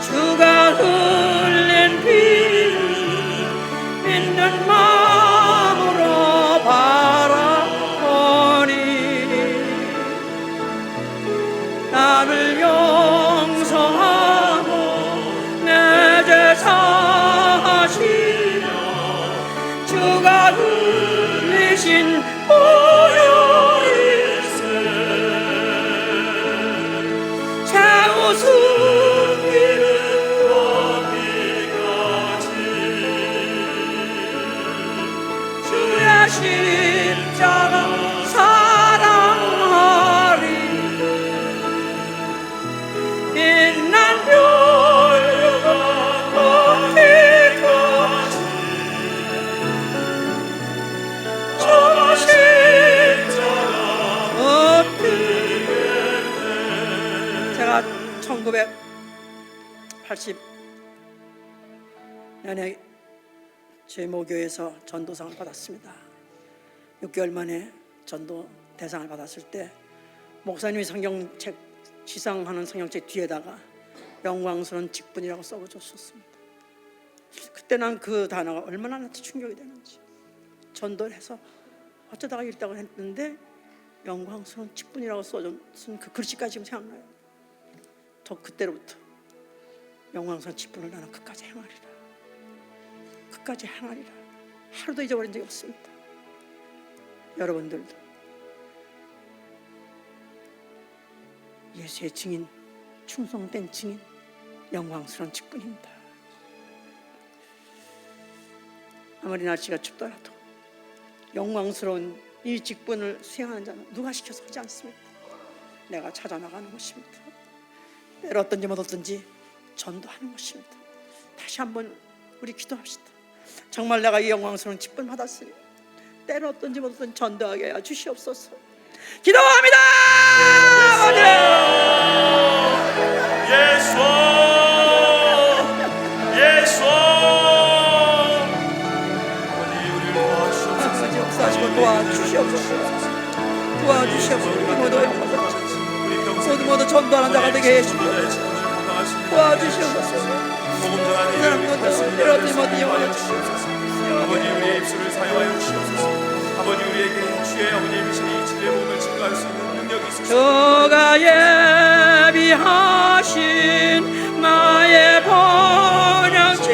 주가 흘린 피 있는 마음으로 바라보니 나를 용서하고 내 죄 사하시며 주가 흘리신 보혈일세 최후 숨기는 어디까지 주의 십자가 사랑하리 빛난 멸류관 어디까지 저 십자가 어떻게 제가 1980년에 제 모교에서 전도상을 받았습니다. 6개월 만에 전도 대상을 받았을 때 목사님이 성경책 지상하는 성경책 뒤에다가 영광스러운 직분이라고 써주셨습니다. 그때 난 그 단어가 얼마나 나한테 충격이 되는지, 전도를 해서 어쩌다가 읽다가 했는데 영광스러운 직분이라고 써준 그 글씨까지 지금 생각나요. 저 그때로부터 영광스러운 직분을 나는 끝까지 행하리라, 끝까지 행하리라, 하루도 잊어버린 적이 없습니다. 여러분들도 예수의 증인, 충성된 증인, 영광스러운 직분입니다. 아무리 날씨가 춥더라도 영광스러운 이 직분을 수행하는 자는 누가 시켜서 하지 않습니다. 내가 찾아 나가는 것입니다. 때렸든지 못었든지 전도하는 것입니다. 다시 한번 우리 기도합시다. 정말 내가 이 영광스러운 직분 받았으니 때렸든지 못었든지 전도하게 하여 주시옵소서. 기도합니다. 예수 예수 아버지 우리를 도와주시옵소서. 아버지 역사하시고 도와주시옵소서. 도와주시옵소서. 모두 전도하는 자가 되게 해주시옵소서. 도와주시옵소서. 아버지 우리의 입술을 사용하여 주시옵소서. 아버지 우리에게 주의 아버님이신 이 진리의 복음을 증거할 수 있는 능력이 있으시옵소서. 주가 예비하신 나의 번영지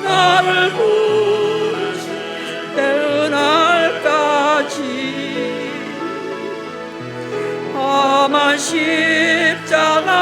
나를 부르시 때날까지 험한 십자가